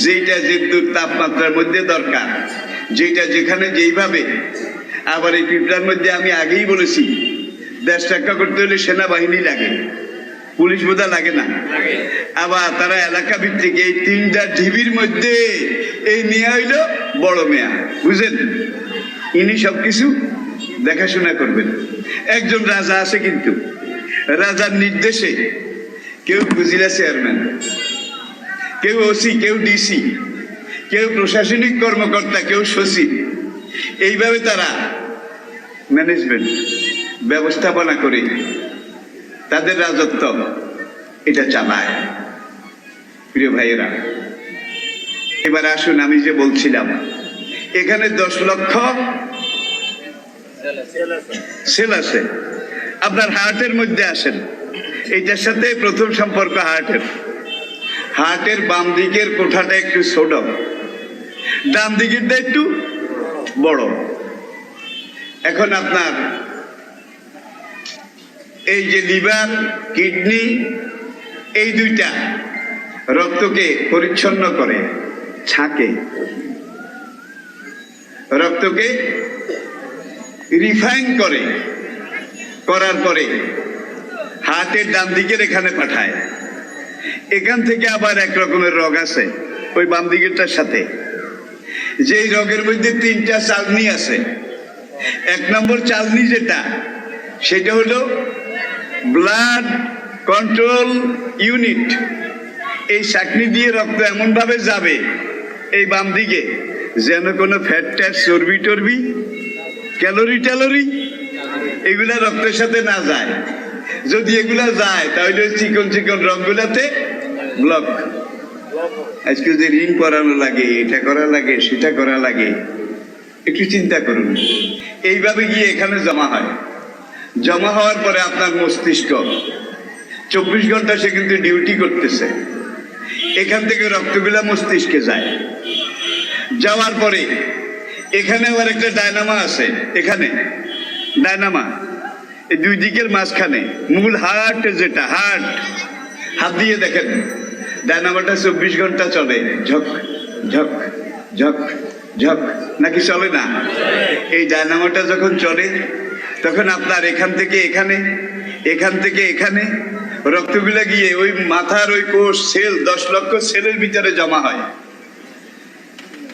যেটা যেদূর তাপমাত্রার মধ্যে দরকার, যেটা যেখানে যেইভাবে। আবার এই পিঁপড়ার মধ্যে আমি আগেই বলেছি, দেশ রক্ষা করতে হলে সেনাবাহিনী লাগে, পুলিশ বোধা লাগে না। আবার তারা এলাকা ভিত্তিক এই 3টা ঢিবির মধ্যে এই নিয়ে হইল বড় মেয়া, বুঝলেন? ইনি সবকিছু দেখাশোনা করবেন। একজন রাজা আছে, কিন্তু রাজার নির্দেশে কেউ উপজেলা চেয়ারম্যান, কেউ ওসি, কেউ ডিসি, কেউ প্রশাসনিক কর্মকর্তা, কেউ সচিব, এইভাবে তারা ম্যানেজমেন্ট ব্যবস্থাপনা করে তাদের রাজত্ব এটা চালায়। প্রিয় ভাইয়েরা, এবার আসুন, আমি যে বলছিলাম এখানে 10 লক্ষ সেল আছে। আপনার হার্টের মধ্যে আসেন, এইটার সাথে প্রথম সম্পর্ক হার্টের বাম দিকের কোঠাটা একটু ছোট, ডান দিকেরটা একটু বড়। এখন আপনার এই যে লিভার, কিডনি, এই 2টা রক্তকে পরিচ্ছন্ন করে, ছাঁকে, রক্তকে রিফাইন করে, করার পরে হার্টের ডান দিকের এখানে পাঠায়। এখান থেকে আবার এক রকমের রগ আছে ওই বাম দিকেরটার সাথে, যেই রগের মধ্যে 3টা চালনি আছে। 1 নম্বর চালনি যেটা, সেটা হলো ব্লাড কন্ট্রোল ইউনিট। এই চাকনি দিয়ে রক্ত এমন ভাবে যাবে এই বাম দিকে যেন কোনো ফ্যাট ট্যাট, চর্বি টর্বি, ক্যালোরি ট্যালোরি এগুলা রক্তের সাথে না যায়। যদি এগুলা যায় তাহলে চিকন চিকন রগগুলাতে ব্লক। আজকে যে রিং করানো লাগে, এটা করা লাগে, সেটা করা লাগে, একটু চিন্তা করুন। এইভাবে গিয়ে এখানে জমা হয়। জমা হওয়ার পরে আপনার মস্তিষ্ক 24 ঘন্টা সে কিন্তু ডিউটি করতেছে। এখান থেকে রক্তগুলা মস্তিষ্কে যায়, যাওয়ার পরে এখানে আবার একটা ডায়নামা আছে। এখানে ডায়নামা এই 2 দিকের মাঝখানে মূল হার্ট, যেটা হাত দিয়ে দেখেন, ডায়নামাটা 24 ঘন্টা চলে, ঝক ঝক ঝক ঝক, নাকি চলে না? এই ডায়নামাটা যখন চলে তখন আপনার এখান থেকে এখানে, এখান থেকে এখানে রক্তগুলা গিয়ে ওই মাথার ওই কোষ, সেল, 10 লক্ষ সেলের ভিতরে জমা হয়।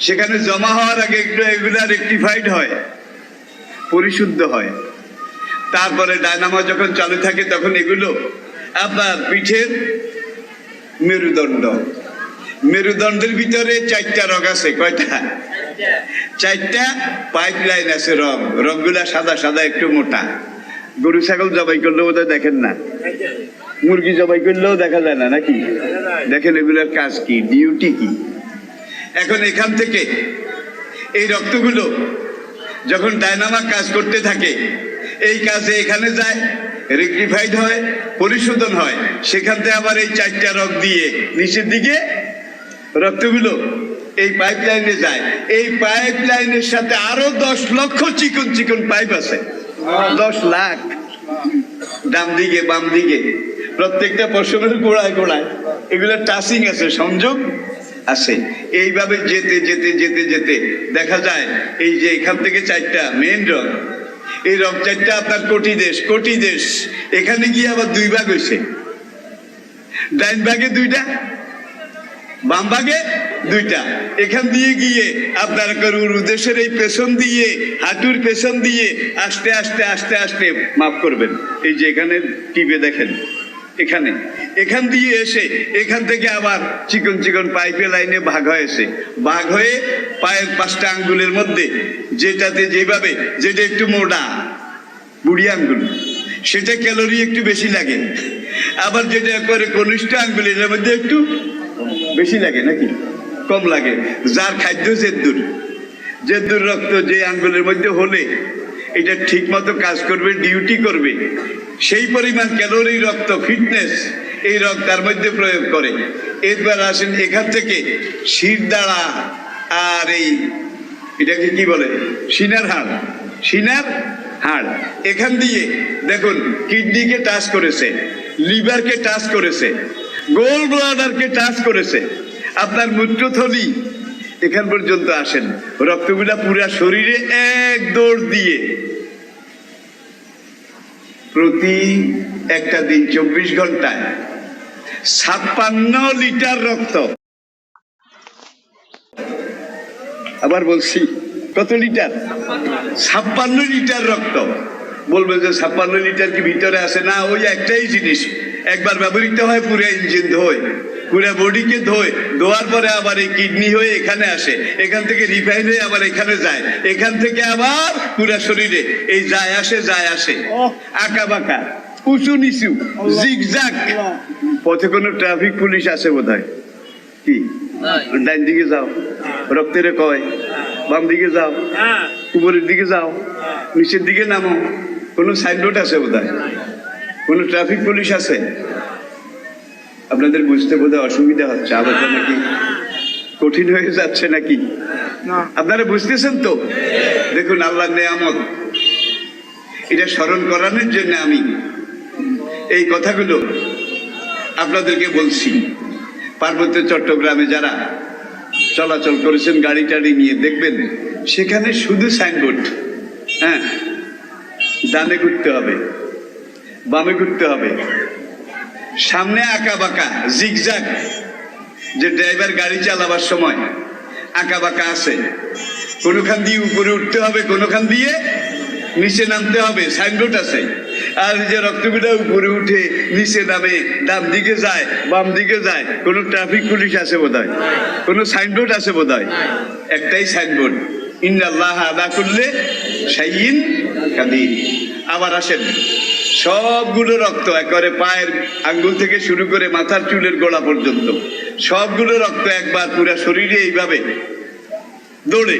সেখানে জমা হওয়ার আগে একটু এগুলা রেকটিফাইড হয়, পরিশুদ্ধ হয়। তারপরে ডায়নামা যখন চালু থাকে তখন এগুলো আপনার পিঠের মেরুদণ্ডের ভিতরে 4টা রগ আছে। কয়টা? 4টা পাইপ লাইন আছে। রগগুলা সাদা সাদা, একটু মোটা। গরু ছাগল জবাই করলেও বোধহয় দেখেন না, মুরগি জবাই করলেও দেখা যায় না, নাকি? দেখেন এগুলোর কাজ কি, ডিউটি কি। এখন এখান থেকে এই রক্তগুলো যখন ডায়নামা কাজ করতে থাকে, এই কাজে এখানে যায়, রেকটিফাইড হয়, পরিশোধন হয়। সেখান থেকে আবার এই 4টা রগ দিয়ে নিচের দিকে রক্তগুলো এই পাইপ লাইনে যায়। এই পাইপ লাইনের সাথে আরো 10 লক্ষ চিকন চিকন পাইপ আছে, 10 লাখ, ডান দিকে বাম দিকে, প্রত্যেকটা পশমের গোড়ায় গোড়ায় এগুলো টাচিং আছে, সংযোগ আছে। এইভাবে যেতে যেতে যেতে যেতে দেখা যায় এই যে এখান থেকে 4টা মেইন রগ, এই রগ 4টা আপনার কোটি দেশ। এখানে গিয়ে আবার 2 ভাগ হয়েছে, ডাইন ভাগে 2টা, বাম ভাগে 2টা। এখান দিয়ে গিয়ে আপনার দেশের এই পেছন দিয়ে, হাঁটুর পেছন দিয়ে আস্তে আস্তে আস্তে আস্তে, মাফ করবেন, এই যে এখানে টিপে দেখেন, এখান দিয়ে এসে এখান থেকে আবার চিকন চিকন পাইপে লাইনে ভাগ হয়েছে। ভাগ হয়ে পায়ের 5টা আঙ্গুলের মধ্যে, যেটাতে যেভাবে, যেটা একটু মোটা বুড়ি আঙ্গুল, সেটা ক্যালোরি একটু বেশি লাগে। আবার যেটা করে কনিষ্ঠ আঙ্গুল, এটার মধ্যে একটু বেশি লাগে, নাকি কম লাগে? যার খাদ্য জেদ্দুর রক্ত যে আঙ্গুলের মধ্যে হলে এটা ঠিক মতো কাজ করবে, ডিউটি করবে, সেই পরিমাণ ক্যালোরি, রক্ত, ফিটনেস এই রক্ত তার মধ্যে প্রয়োগ করে। এরপর আসেন এখান থেকে শিরদাঁড়া আর এটাকে কি বলে? সিনার হাড়। সিনার হাড় এখান দিয়ে দেখুন কিডনিকে টাচ করেছে, লিভারকে টাচ করেছে, গোল ব্লাডারকে টাচ করেছে, আপনার মূত্রথলি এখান পর্যন্ত আসেন। রক্তগুলা পুরা শরীরে এক দৌড় দিয়ে প্রতি একটা দিন 24 ঘন্টায় 56 লিটার রক্ত। আবার বলছি, কত লিটার? 56 লিটার রক্ত। বলবে যে 56 লিটার কি ভিতরে আসে? না, ওই একটাই জিনিস, একবার ব্যবহৃত হয়, পুরো ইঞ্জিন ধোয়, পুরো বডিকে ধোয়, ধোয়ার পরে আবার এই কিডনি হয়ে এখানে আসে, এখান থেকে রিফাইন হয়ে আবার এখানে যায়, এখান থেকে আবার পুরো শরীরে এই যায় আসে যায় আসে, আঁকা বাঁকা, উঁচু নিচু, জিগজাগ। পথে কোনো ট্রাফিক পুলিশ আছে বোধহয়? কি ডাইন দিকে যাও, রক্তের কয়, বাম দিকে যাও, উপরের দিকে যাও, নিচের দিকে নামো। কোনো সাইনবোর্ড আছে বোধহয়? কোনো ট্রাফিক পুলিশ আছে? আপনাদের বুঝতে বোধহয় অসুবিধা হচ্ছে, আলোচনা কি কঠিন হয়ে যাচ্ছে নাকি? আপনারা বুঝতেছেন তো? দেখুন আল্লাহর নেয়ামত, এটা স্মরণ করানোর জন্য আমি এই কথাগুলো আপনাদেরকে বলছি। পার্বত্য চট্টগ্রামে যারা চলাচল করেছেন গাড়ি টাড়ি নিয়ে, দেখবেন সেখানে শুধু সাইনবোর্ড। হ্যাঁ, ডানে ঘুরতে হবে, বামে ঘুরতে হবে, সামনে আঁকা বাঁকা জিগজাগ, যে ড্রাইভার গাড়ি চালাবার সময় আঁকা বাঁকা আছে, কোনোখান দিয়ে উপরে উঠতে হবে, কোনোখান দিয়ে নিচে নামতে হবে, সাইনবোর্ড আছে। আর যে রক্তগুলা উপরে উঠে নিচে নামে, ডান দিকে যায়, বাম দিকে যায়, কোন ট্রাফিক পুলিশ আছে বোধহয়? কোন সাইনবোর্ড আছে বোধহয়? একটাই সাইনবোর্ড, ইন্নাল্লাহ আলা কুল্লি শাইইন কাদির। আবার আসেন, সবগুলো রক্ত একেবারে পায়ের আঙ্গুল থেকে শুরু করে মাথার চুলের গোড়া পর্যন্ত সবগুলো রক্ত একবার পুরো শরীরে এইভাবে দৌড়ে,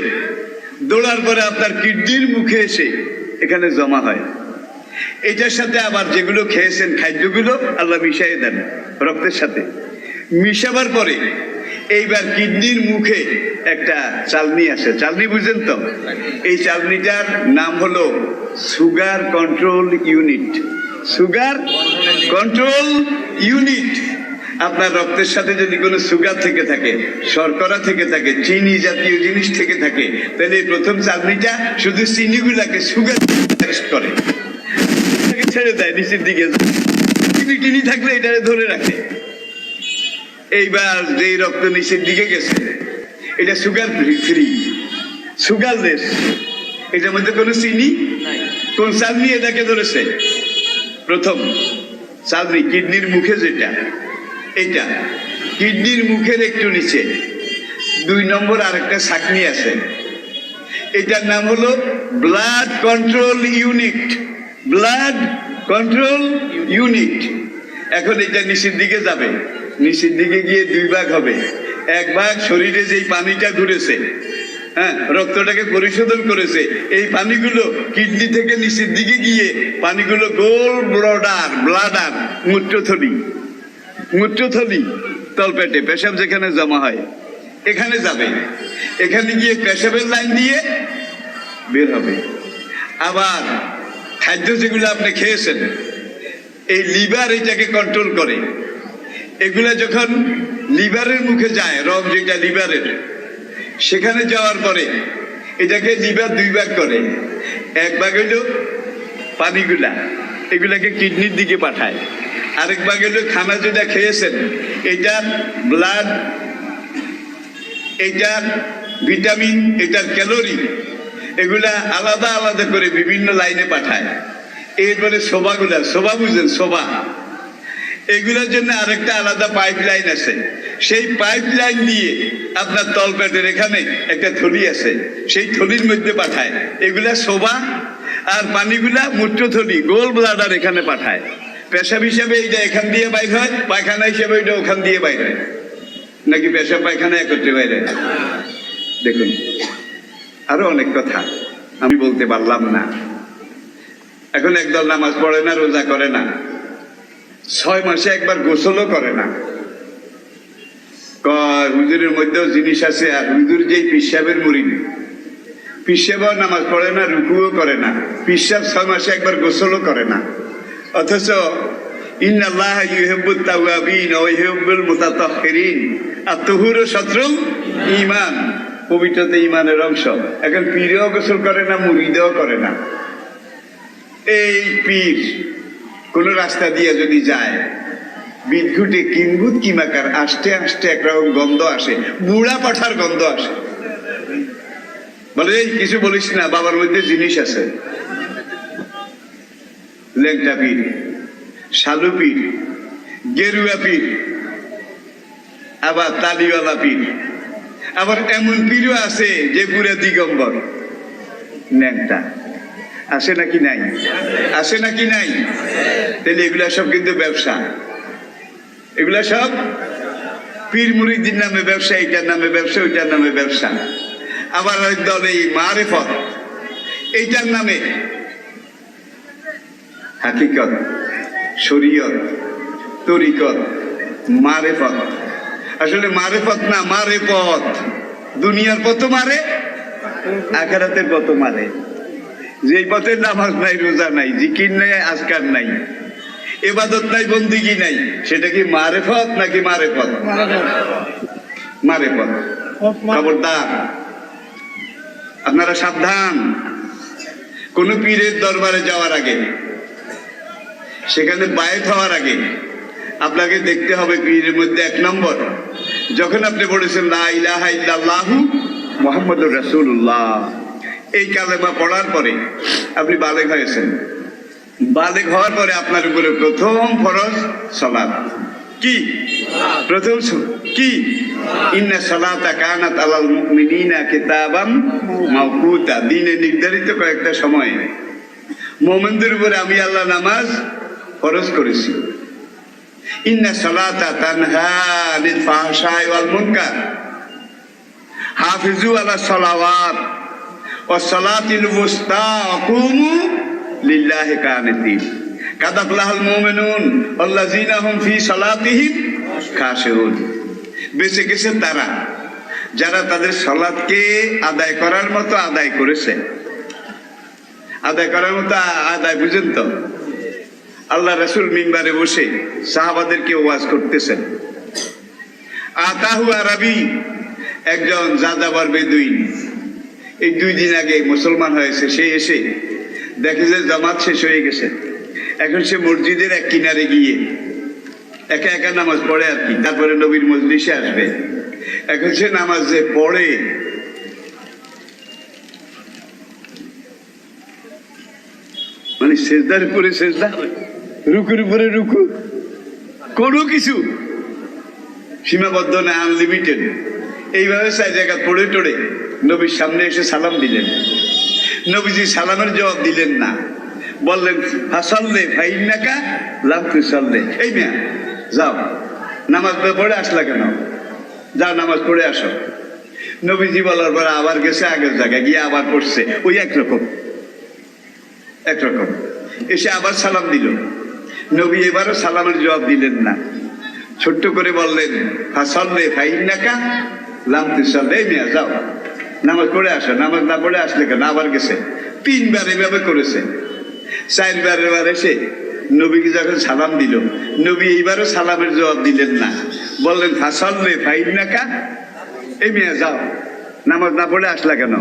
দৌড়ার পরে আপনার কিডনির মুখে এসে এখানে জমা হয়। এটার সাথে আবার যেগুলো খেয়েছেন খাদ্যগুলো আল্লাহ মিশাই দেন রক্তের সাথে। মিশাবার পরে এইবার কিডনির মুখে একটা চালনি আসে। চালনি বুঝেন তো? এই চালনিটার নাম হলো sugar control unit. Sugar control unit. আপনার রক্তের সাথে যদি কোনো সুগার থেকে থাকে, শর্করা থেকে থাকে, চিনি জাতীয় জিনিস থেকে থাকে, তাহলে এই প্রথম চালনিটা শুধু চিনিগুলাকে সুগার টেস্ট করে, ছেড়ে দেয় নিচের দিকে। চিনি টিনি থাকলে এটা ধরে রাখে। এইবার যেই রক্ত নিচের দিকে গেছে, এটা সুগার ফ্রি, সুগারলেস, এটার মধ্যে কোনো চিনি। কোন চালনি এটাকে ধরেছে? প্রথম চালনি কিডনির মুখে, যেটা এটা কিডনির মুখের একটু নিচে 2 নম্বর আরেকটা ছাঁকনি আছে, এটার নাম হলো blood control unit. Blood control unit. এখন এটা নিচের দিকে যাবে, নিচের দিকে গিয়ে 2 ভাগ হবে। এক ভাগ শরীরে যেই পানিটা ঘুরেছে, হ্যাঁ, রক্তটাকে পরিশোধন করেছে, এই পানিগুলো কিডনি থেকে নিচের দিকে গিয়ে পানিগুলো গোল ব্লাডার মূত্রথলি, মূত্রথলি তলপেটে পেশাব যেখানে জমা হয় এখানে যাবে। এখানে গিয়ে পেশাবের লাইন দিয়ে বের হবে। আবার খাদ্য যেগুলো আপনি খেয়েছেন, এই লিভার এটাকে কন্ট্রোল করে। এগুলা যখন লিভারের মুখে যায়, রক যেটা লিভারের, সেখানে যাওয়ার পরে এটাকে লিভার 2 ভাগ করে। এক ভাগ হইল পানিগুলা, এগুলাকে কিডনির দিকে পাঠায়। আরেক ভাগ হইল খানা যেটা খেয়েছেন, এটার ব্লাড, এটার ভিটামিন, এটার ক্যালোরি, এগুলা আলাদা আলাদা করে বিভিন্ন লাইনে পাঠায়। এরপরে শোভাগুলা, শোভা বুঝেন? শোভা, এগুলোর জন্য আরেকটা আলাদা পাইপ লাইন আছে। সেই পাইপ লাইন দিয়ে আপনার তলপেটের এখানে একটা থলি আছে, সেই থলির মধ্যে পাঠায়। এগুলা শোভা। আর পানিগুলা মূত্রথলি, গোল ব্লাডার এখানে পাঠায়। পেশাব হিসাবে এইটা এখান দিয়ে বাইর হয়, পায়খানা হিসাবে ওইটা ওখান দিয়ে বাইর হয়। নাকি পেশাব পায়খানা একত্রে বাইরে? দেখুন, আরো অনেক কথা আমি বলতে পারলাম না। এখন একদল নামাজ পড়ে না, রোজা করে না, 6 মাসে একবার গোসলও করে না। হুজুরের মধ্যেও জিনিস আছে। আর হুজুর যেই পিসাবের মুরিদ, পীর সাহেবও নামাজ পড়ে না, রুকুও করে না, পীর সাহেব 6 মাসে একবার গোসলও করে না। অথচ ইন্নাল্লাহ ইউহিব্বুত তাওয়াবিন ওয়া ইউহিব্বুল মুতাতাহহিরিন, আত-তুহুরু শাতরুল ঈমান, পবিত্রতা ঈমানের অংশ। এখন পীরও গোসল করে না, মুরিদও করে না। এই পীর কোন রাস্তা দিয়ে যদি যায়, বিদঘুটে কিম্বুত কিমাকার আসতে আসতে একরকম গন্ধ আসে, বুড়া পাঠার গন্ধ আসে। বলে এই কিছু বলিস না, বাবার মধ্যে জিনিস আছে। ল্যাংটা পীর, শালু পীর, গেরুয়া পীর, আবার তালিওয়ালা পীর, আবার এমন পীরও আছে যে পুরা দিগম্বর ল্যাংটা। আসে নাকি নাই? আসে নাকি নাই? তাহলে এগুলা সব কিন্তু ব্যবসা, এগুলা সব পীর মুরিদির নামে ব্যবসা, এইটার নামে ব্যবসা, ওইটার নামে ব্যবসা। আবার দল এই মারেফত, এইটার নামে হাকিকত, শরীয়ত, তরিকত, মারেফত। আসলে মারেফত না, মারেফত। দুনিয়ার পথ মারে, আখিরাতের পথ মারে। যেই পথে নামাজ নাই, রোজা নাই, জিকির নাই, আজকার নাই, ইবাদত নাই, বন্দিগি নাই, সেটা কি মারেফত নাকি মারেফত? মারেফত। খবরদার, আপনারা সাবধান। কোন পীরের দরবারে যাওয়ার আগে, সেখানে বায়েত হওয়ার আগে আপনাকে দেখতে হবে পীরের মধ্যে 1 নম্বর, যখন আপনি বলেছেন লা ইলাহা ইল্লাল্লাহু মুহাম্মাদুর রাসূলুল্লাহ, এই কালেমা পড়ার পরে আপনি বালেগ হয়েছেন। বালেগ হওয়ার পরে আপনার উপরে প্রথম ফরজ সালাত। কি প্রথম? কি? ইন্না সালাতা কানাত আলাল মুমিনিনা কিতাবাম মাওকুতা, দিনে নির্ধারিত কয়েকটা সময়ে মুমিনদের উপরে আমি আল্লাহ নামাজ ফরজ করেছি। ইন্না সালাতা তানহা আনিল ফাহশাই ওয়াল মুনকার, হাফিজু আলা সালাওয়াত ওয়াস সালাতিল ওয়ুস্তা কুমু লিল্লাহি কানিতিন, কাদ আফলাহাল মুমিনুন আল্লাযিনা হুম ফি সালাতিহিম খাশিউন। বেঁচে গেছে তারা যারা তাদের সালাতকে আদায় করার মতো আদায় করেছে। আদায় করার মতো আদায় বুঝেন তো? আল্লাহ রাসূল মিম্বারে বসে সাহাবাদেরকে ওয়াজ করতেছেন। আতাহু আরবি, একজন যাযাবর বেদুইন, এই 2 দিন আগে মুসলমান হয়েছে। সে এসে দেখে যে জামাত শেষ হয়ে গেছে। এখন সে মসজিদের এক কিনারে গিয়ে একা একা নামাজ পড়ে আর কি, তারপরে নবীর মজলিসে আসবে। এখন সে নামাজ যে পড়ে, মানে সেজদার উপরে সেজদা, রুকুর উপরে রুকু, কোনো কিছু সীমাবদ্ধ না, আনলিমিটেড। এইভাবে 4 জায়গা পড়ে টড়ে নবীর সামনে এসে সালাম দিলেন। নবীজি সালামের জবাব দিলেন না, বললেন ফাসাল্লে ফাইন্নাকা লাম তুসাল্লে। এই মিয়া যাও, নামাজ পড়ে আসলা কেন? যাও নামাজ পড়ে আসো। নবীজি বলার পর আবার গেছে আগের জায়গায়, গিয়ে আবার পড়ছে ওই একরকম। এসে আবার সালাম দিল। নবী এবারও সালামের জবাব দিলেন না, ছোট্ট করে বললেন ফাসাল্লে ফাইন্নাকা লাম তুসাল্লে। এই মিয়া যাও, নামাজ পড়ে আসো। নামাজ না পড়ে আসলে কেন? আবার গেছে। 3 বার এভাবে করেছে। 4 বার এসে নবীকে যখন সালাম দিল, নবী এইবারও সালামের জবাব দিলেন না, বললেন ফাসাল্লে ফাইন্নাকা। এই মিয়া যাও, নামাজ না পড়ে আসলা কেন?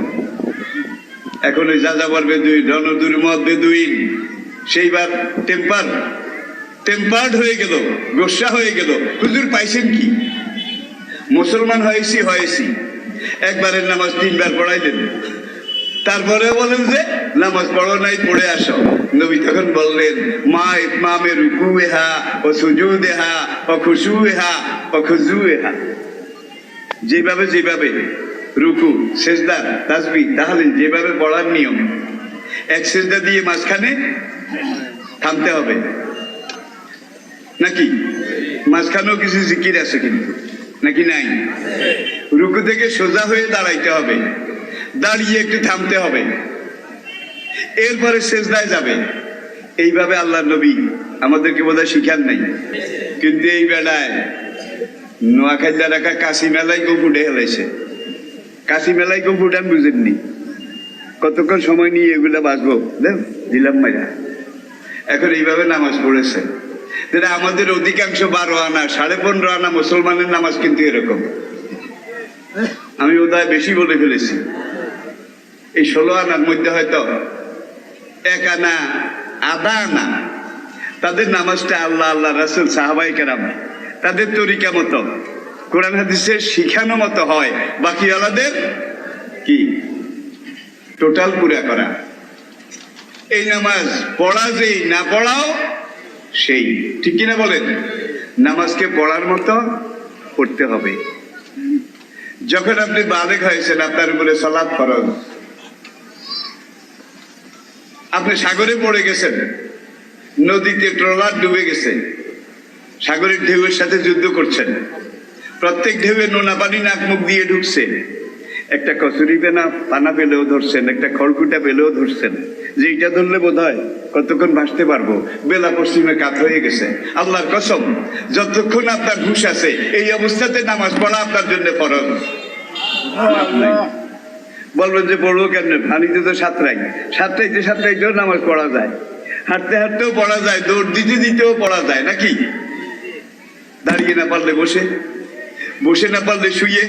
এখন ওই যাযাবর বেদুইন, রণদুর্মত বেদুইন, সেইবার টেম্পার্ড হয়ে গেল, গোসা হয়ে গেল। হুজুর পাইছেন কি? মুসলমান হয়েছি, একবারের নামাজ 3 বার পড়াইলেন, তারপরে বলেন যে নামাজ পড়ো নাই, পড়ে আসো। নবী তখন বললেন মা ইতমামে রুকুহা ও সুজুদহা ও খুশুহা ও খুজুহা, যেভাবে রুকু, সেজদা, তাসবিহ, তাহলিল যেভাবে পড়ার নিয়ম, এক সেজদা দিয়ে মাঝখানে থামতে হবে নাকি? মাঝখানেও কিছু জিকির আছে কিন্তু, নাকি নাই? রুকু থেকে সোজা হয়ে দাঁড়াইতে হবে, দাঁড়িয়ে একটু থামতে হবে, এরপরে সেজদায় যাবে। এইভাবে আল্লাহ নবী আমাদেরকে বোধহয় শিখান নাই। কিন্তু এই বেলায় নোয়াখাইলা রাখা কাশি মেলায় গপু উঠে হেলাইছে। কাশি মেলায় গপু উঠান বুঝেননি? কতক্ষণ সময় নিয়ে এগুলা বাঁচবো, দিলাম মাইরা। এখন এইভাবে নামাজ পড়েছে। আমাদের অধিকাংশ 12 আনা 15.5 আনা মুসলমানের নামাজ কিন্তু এরকম। আমি বোধহয় বেশি বলে ফেলেছি। এই 16 আনার মধ্যে হয়তো 1 আনা আধা আনা তাদের নামাজটা আল্লাহ আল্লাহ রাসূল সাহাবায়ে কেরাম তাদের তরিকা মতো কোরআন হাদিসের শিখানো মতো হয়, বাকি আলাদের কি টোটাল পুরা করা। এই নামাজ পড়া যেই না পড়াও সেই, ঠিক কিনা বলেন? নামাজকে পড়ার মতো পড়তে হবে। যখন আপনি বালেগ হয়েছেন, আপনার উপরে সালাত ফরজ। আপনি সাগরে পড়ে গেছেন, নদীতে ট্রলার ডুবে গেছে, সাগরের ঢেউয়ের সাথে যুদ্ধ করছেন, প্রত্যেক ঢেউয়ে নোনা পানি নাক মুখ দিয়ে ঢুকছে, একটা কচুরি পানা পেলেও ধরছেন, একটা খড়কুটা পেলেও ধরছেন, যে এটা ধরলে বোধ হয় কতক্ষণ ভাসতে পারবো, বেলা পশ্চিমে কাত হয়ে গেছে। আল্লাহর কসম, যতক্ষণ আপনার হুঁশ আছে এই অবস্থাতে নামাজ পড়া আপনার জন্য ফরজ। বলবেন যে পড়বো কেন? পানিতে তো সাঁতরাইতেও নামাজ পড়া যায়, হাঁটতে হাঁটতেও পড়া যায়, দৌড় দিতে দিতেও পড়া যায় নাকি? দাঁড়িয়ে না পারলে বসে, বসে না পারলে শুয়ে,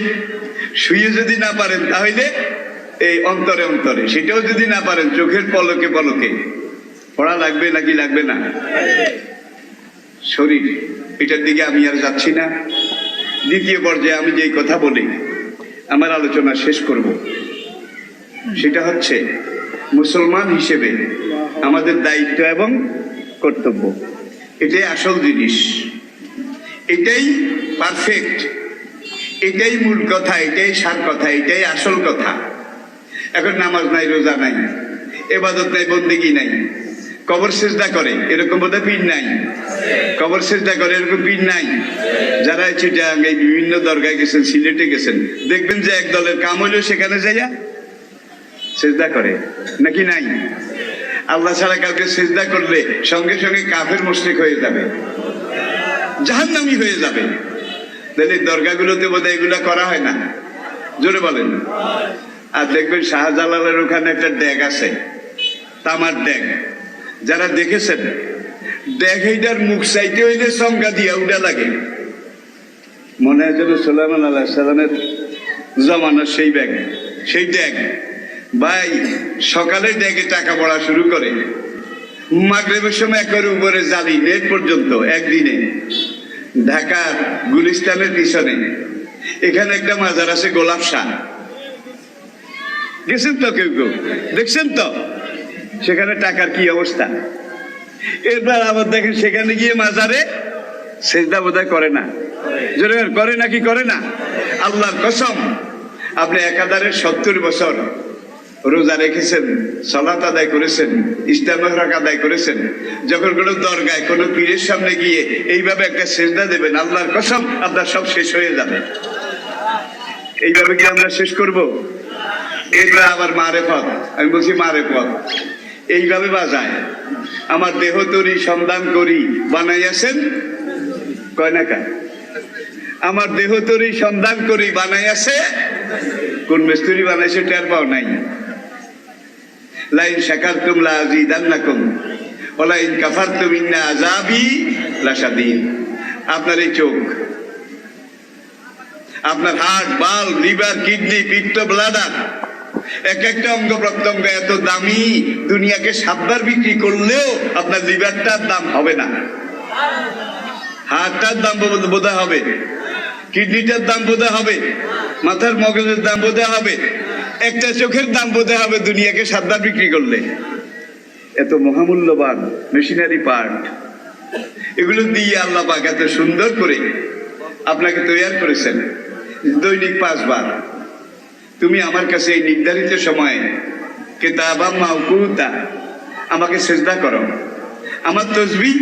শুয়ে যদি না পারেন তাহলে এই অন্তরে অন্তরে, সেটাও যদি না পারেন চোখের পলকে পলকে পড়া লাগবে নাকি লাগবে না? শরীর, এটার দিকে আমি আর যাচ্ছি না। দ্বিতীয় পর্যায়ে আমি যেই কথা বলি, আমার আলোচনা শেষ করব, সেটা হচ্ছে মুসলমান হিসেবে আমাদের দায়িত্ব এবং কর্তব্য। এটাই আসল জিনিস, এটাই পারফেক্ট, এটাই মূল কথা, এটাই সার কথা, এটাই আসল কথা। এখন নামাজ নাই, রোজা নাই, ইবাদত নাই, বন্দেগী নাই, কবর সেজদা করে এরকম বোধহয় পীর নাই, কবর সেজদা করে এরকম পীর নাই। যারা চিটাগাং এই বিভিন্ন দরগায় গেছেন, সিলেটে গেছেন, দেখবেন যে এক দলের কাম হইল সেখানে যাইয়া সেজদা করে নাকি নাই? আল্লাহ ছাড়া কাউকে সেজদা করলে সঙ্গে সঙ্গে কাফের মুশরিক হয়ে যাবে, জাহান্নামী হয়ে যাবে। তাহলে দরগাগুলোতে বোধহয় এগুলা করা হয় না, জোরে বলেন। আর দেখবেন শাহজালালের ওখানে একটা ড্যাগ আছে, তামার ড্যাগ। যারা দেখেছেন ড্যাগ, এইটার মুখ চাইতে হইলে সংজ্ঞা দিয়া উঠা লাগে, মনে হয় যেন সুলাইমান আলাইহিস সালামের জমানার সেই ব্যাগ, সেই ড্যাগ। ভাই সকালে ড্যাগে টাকা পড়া শুরু করে, মাগরিবের সময় একেবারে উপরে জালি নেট পর্যন্ত একদিনে। ঢাকার গুলিস্তানের পিছনে এখানে একটা মাজার আছে, গোলাপ শাহ, গেছেন তো কেউ কেউ, দেখছেন তো সেখানে টাকার কি অবস্থা। এরপর আবার দেখেন সেখানে গিয়ে মাজারে সেজদা বোধহয় করে না, জোরে করে নাকি করে না? আল্লাহর কসম, আপনি একাধারে 70 বছর রোজা রেখেছেন, সালাত আদায় করেছেন, ইস্তেগফার আদায় করেছেন, যখন কোনো দরগায় কোনো পীরের সামনে গিয়ে এইভাবে একটা সেজদা দেবেন, আল্লাহর কসম আপনার সব শেষ হয়ে যাবে। এইভাবে কি আমরা শেষ করব? এটা আবার মারেফত, আমি বলছি মারেফত, এইভাবে বাজায়। আমার দেহ তরি সন্ধান করি বানাইয়াছেন, কয় না কার? আমার দেহ তরি সন্ধান করি বানাইয়াছে, কোন মিস্ত্রি বানাইছে টের পাও নাই। লাইন শাকারতুম লাযিদান্নাকুম ওয়া লাইন কাফারতুম ইন্না আযাবি লাশাদীদ। আপনার এই চোখ, আপনার হার্ট, বাল্ব, লিভার, কিডনি, পিত্ত, ব্লাডার, এক একটা অঙ্গ প্রত্যঙ্গ এত দামি, দুনিয়াকে 7 বার বিক্রি করলেও আপনার লিভারটার দাম হবে না, হার্টটার দাম বোধহয় হবে, কিডনিটার দাম বোধহয় হবে, মাথার মগজের দাম বোধহয় হবে, একটা চোখের দাম বোধহয় হবে দুনিয়াকে 7 বার বিক্রি করলে। এত মহামূল্যবান মেশিনারি পার্ট, এগুলো দিয়ে আল্লাহ পাক এত সুন্দর করে আপনাকে তৈরি করেছেন। দৈনিক 5 বার তুমি আমার কাছে এই নির্ধারিত সময়ে কিতাবা মাওকুতা আমাকে সেজদা করো। আমার তাসবিহ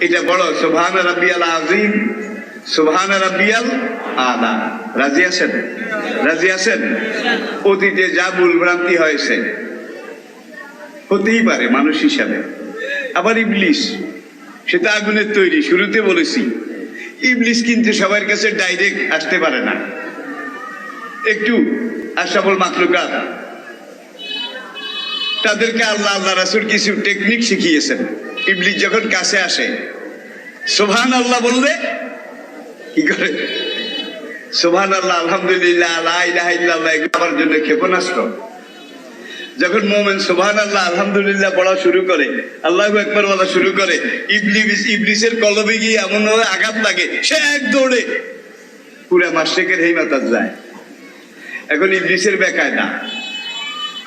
এটা বড়, সুবহান রাব্বিয়াল আযীম, সুবহান রাব্বিয়াল আলা। রাজি আছেন? রাজি আছেন? অতীতে যা ভুল ভ্রান্তি হয়েছে, হতেই পারে মানুষ হিসাবে। আবার ইবলিস, সেটা আগুনের তৈরি, শুরুতে বলেছি ইবলিস কিন্তু সবার কাছে ডাইরেক্ট আসতে পারে না, একটু আশরাফুল মাখলুকাত, তাদেরকে আল্লাহ আল্লাহ রাসূল কিছু টেকনিক শিখিয়েছেন। ইবলিস যখন কাছে আসে সুবহানাল্লাহ বললে কি করে? সুবহানাল্লাহ, আলহামদুলিল্লাহ, লা ইলাহা ইল্লাল্লাহ এগুলো আমার জন্য ক্ষেপণাস্ত্র। যখন মুমিন সুবহানাল্লাহ আলহামদুলিল্লাহ পড়া শুরু করে, আল্লাহু আকবার বলা শুরু করে, ইবলিসের কলবে গিয়ে এমন ভাবে আঘাত লাগে, সে এক দৌড়ে পুরা মাশরিকের হেই মাতাজ যায়। এখন ইবলিসের বেকায়দা,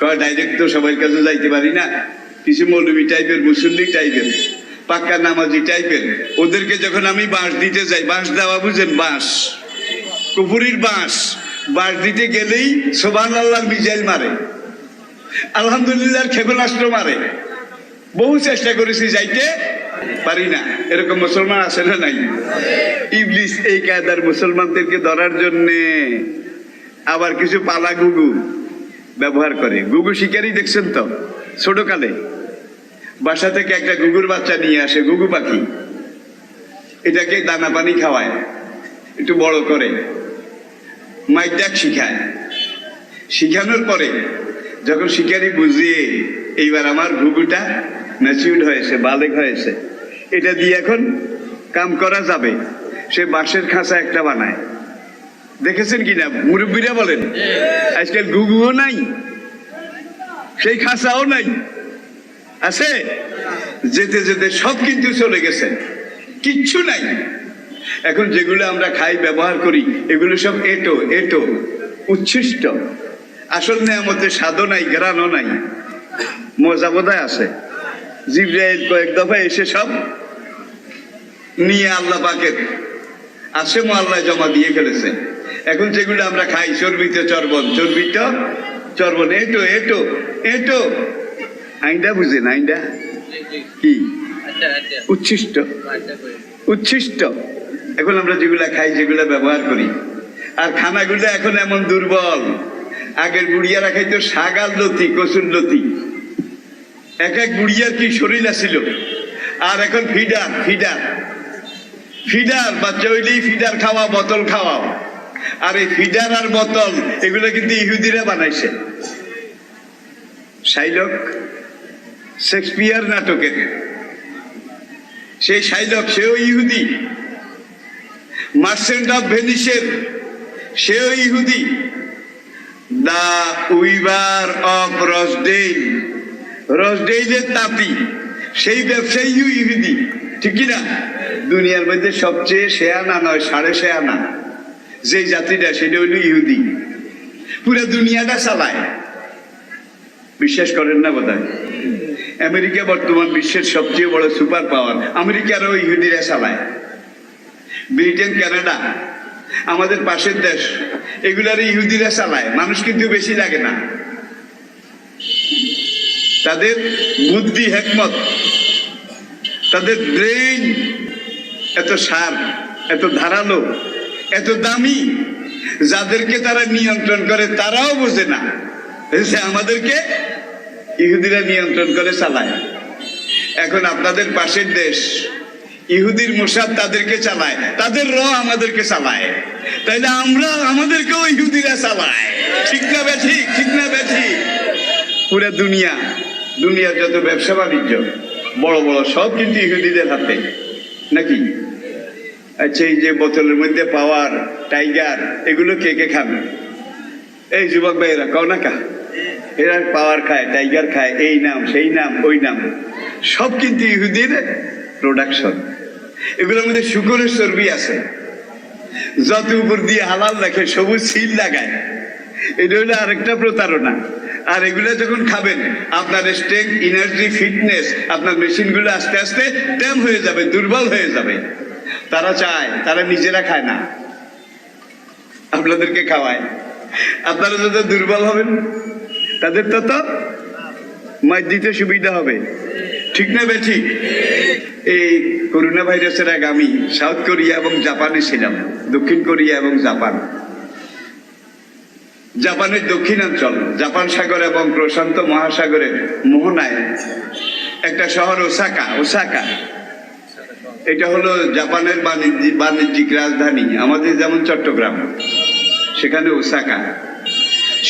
কয় ডাইরেক্ট তো সবার কাছে যাইতে পারি না, কিছু মৌলবী টাইপের, মুসল্লি টাইপের, পাক্কা নামাজি টাইপের, ওদেরকে যখন আমি বাঁশ দিতে যাই, বাঁশ দেওয়া বুঝেন, বাঁশ কুফুরির বাঁশ দিতে গেলেই সুবহানাল্লাহর মিসাইল মারে, আলহামদুলিল্লাহর ক্ষেপণাস্ত্র মারে। বহু চেষ্টা করেছি, যাইতে পারি না। এরকম মুসলমান আছে না নাই? ইবলিস এই কায়দার মুসলমানদেরকে ধরার জন্যে আবার কিছু পালা গুগু ব্যবহার করে। গুগু শিকারি দেখছেন তো, ছোটকালে বাসা থেকে একটা গুগুর বাচ্চা নিয়ে আসে, গুগু পাখি, এটাকে দানা পানি খাওয়ায়, একটু বড় করে মাইক ডাক শিখায়। শিখানোর পরে যখন শিকারি বুঝিয়ে এইবার আমার ঘুঘুটা ম্যাচিউর্ড হয়েছে, বালেগ হয়েছে, এটা দিয়ে এখন কাম করা যাবে, সে বাঁশের খাঁচা একটা বানায়। দেখেছেন কিনা মুরব্বীরা বলেন? আজকাল ঘুঘুও নাই, সেই খাঁচাও নাই, আছে যেতে যেতে সব কিন্তু চলে গেছে, কিচ্ছু নাই। এখন যেগুলো আমরা খাই, ব্যবহার করি, এগুলো সব এটো উচ্ছিষ্ট। আসল নেয়ামতের স্বাদও নাই, ঘ্রাণও নাই, মজা বোধহয় আছে। জিবরাইল কয়েক দফা এসে সব নিয়ে আল্লাহ পাকের আসে মোয়াল্লায় জমা দিয়ে ফেলেছে। এখন যেগুলো আমরা খাই, চর্বিত চর্বণ, এটো আইন্ডা বুঝেন? আইন্ডা কি? উচ্ছিষ্ট। এখন আমরা যেগুলা খাই, যেগুলা ব্যবহার করি, আর খানাগুলো এখন এমন দুর্বল। আগের বুড়িয়ারা খাইতো শাগাল লতি, কচুর লতি, এক বুড়িয়ার কি শরীর আছিল। আর এখন ফিডার বাচ্চা হইলেই ফিডার খাওয়া, বোতল খাওয়াও। আর এই ফিডার আর বোতল এগুলো কিন্তু ইহুদিরা বানাইছে। শাইলক, শেক্সপিয়ার নাটকের সেই শাইলক, সেও ইহুদি। মার্চেন্ট অফ ভেনিসের সেও ইহুদি। দা উইভার অফ রসডেইলের তাঁতি, সেই ব্যবসায়ীও ইহুদি, ঠিক কিনা? দুনিয়ার মধ্যে সবচেয়ে শেয়ানা নয়, সাড়ে শেয়ানা যে জাতিটা, সেটা হইল ইহুদি। পুরো দুনিয়াটা চালায়, বিশ্বাস করেন না বোধহয়? আমেরিকা বর্তমান বিশ্বের সবচেয়ে বড় সুপার পাওয়ার, আমেরিকারও ইহুদিরা চালায়। ব্রিটেন, কানাডা, আমাদের পাশের দেশ, এগুলার ইহুদিরা চালায়। মানুষ কিন্তু বেশি লাগে না, তাদের বুদ্ধি, হেকমত, তাদের ব্রেইন এত শার্প, এত ধারালো, এত দামি, যাদেরকে তারা নিয়ন্ত্রণ করে তারাও বোঝে না আমাদেরকে ইহুদিরা নিয়ন্ত্রণ করে চালায়। এখন আপনাদের পাশের দেশ, ইহুদির মোসাদ তাদেরকে চালায়, তাদের আমাদেরকে চালায়, তাইলে আমরা আমাদেরকেও ইহুদিরা চালায়। ঠিক না বেঠিক? ঠিক না বেঠিক? পুরা দুনিয়ার যত ব্যবসা বাণিজ্য বড় বড় সব কিন্তু ইহুদিদের হাতে, নাকি? আচ্ছা, এই যে বোতলের মধ্যে পাওয়ার, টাইগার, এগুলো কে কে খাবে? এই যুবক ভাইয়েরা কও না কা? এরা পাওয়ার খায়, টাইগার খায়, এই নাম, সেই নাম, ওই নাম, সব কিন্তু ইহুদির প্রোডাকশন। এগুলোর মধ্যে শুকরের চর্বি আছে, যত উপর দিয়ে হালাল দেখে সবুজ সিল লাগায়, এটা হলো আরেকটা প্রতারণা। আর এগুলো যখন খাবেন, আপনার স্ট্রেংথ, এনার্জি, ফিটনেস, আপনার মেশিনগুলো আস্তে আস্তে ড্যাম হয়ে যাবে, দুর্বল হয়ে যাবে। তারা চায়, তারা নিজেরা খায় না, আপনাদেরকে খাওয়ায়। আপনারা যত দুর্বল হবেন, তাদের তত মাছ দিতে সুবিধা হবে, ঠিক না বেঠিক? এই করোনা ভাইরাসের আগে আমি সাউথ কোরিয়া এবং জাপানে ছিলাম, দক্ষিণ কোরিয়া এবং জাপানের দক্ষিণাঞ্চল, জাপান সাগর এবং প্রশান্ত মহাসাগরের মোহনায় একটা শহর ওসাকা। এটা হলো জাপানের বাণিজ্যিক রাজধানী, আমাদের যেমন চট্টগ্রাম, সেখানে ওসাকা।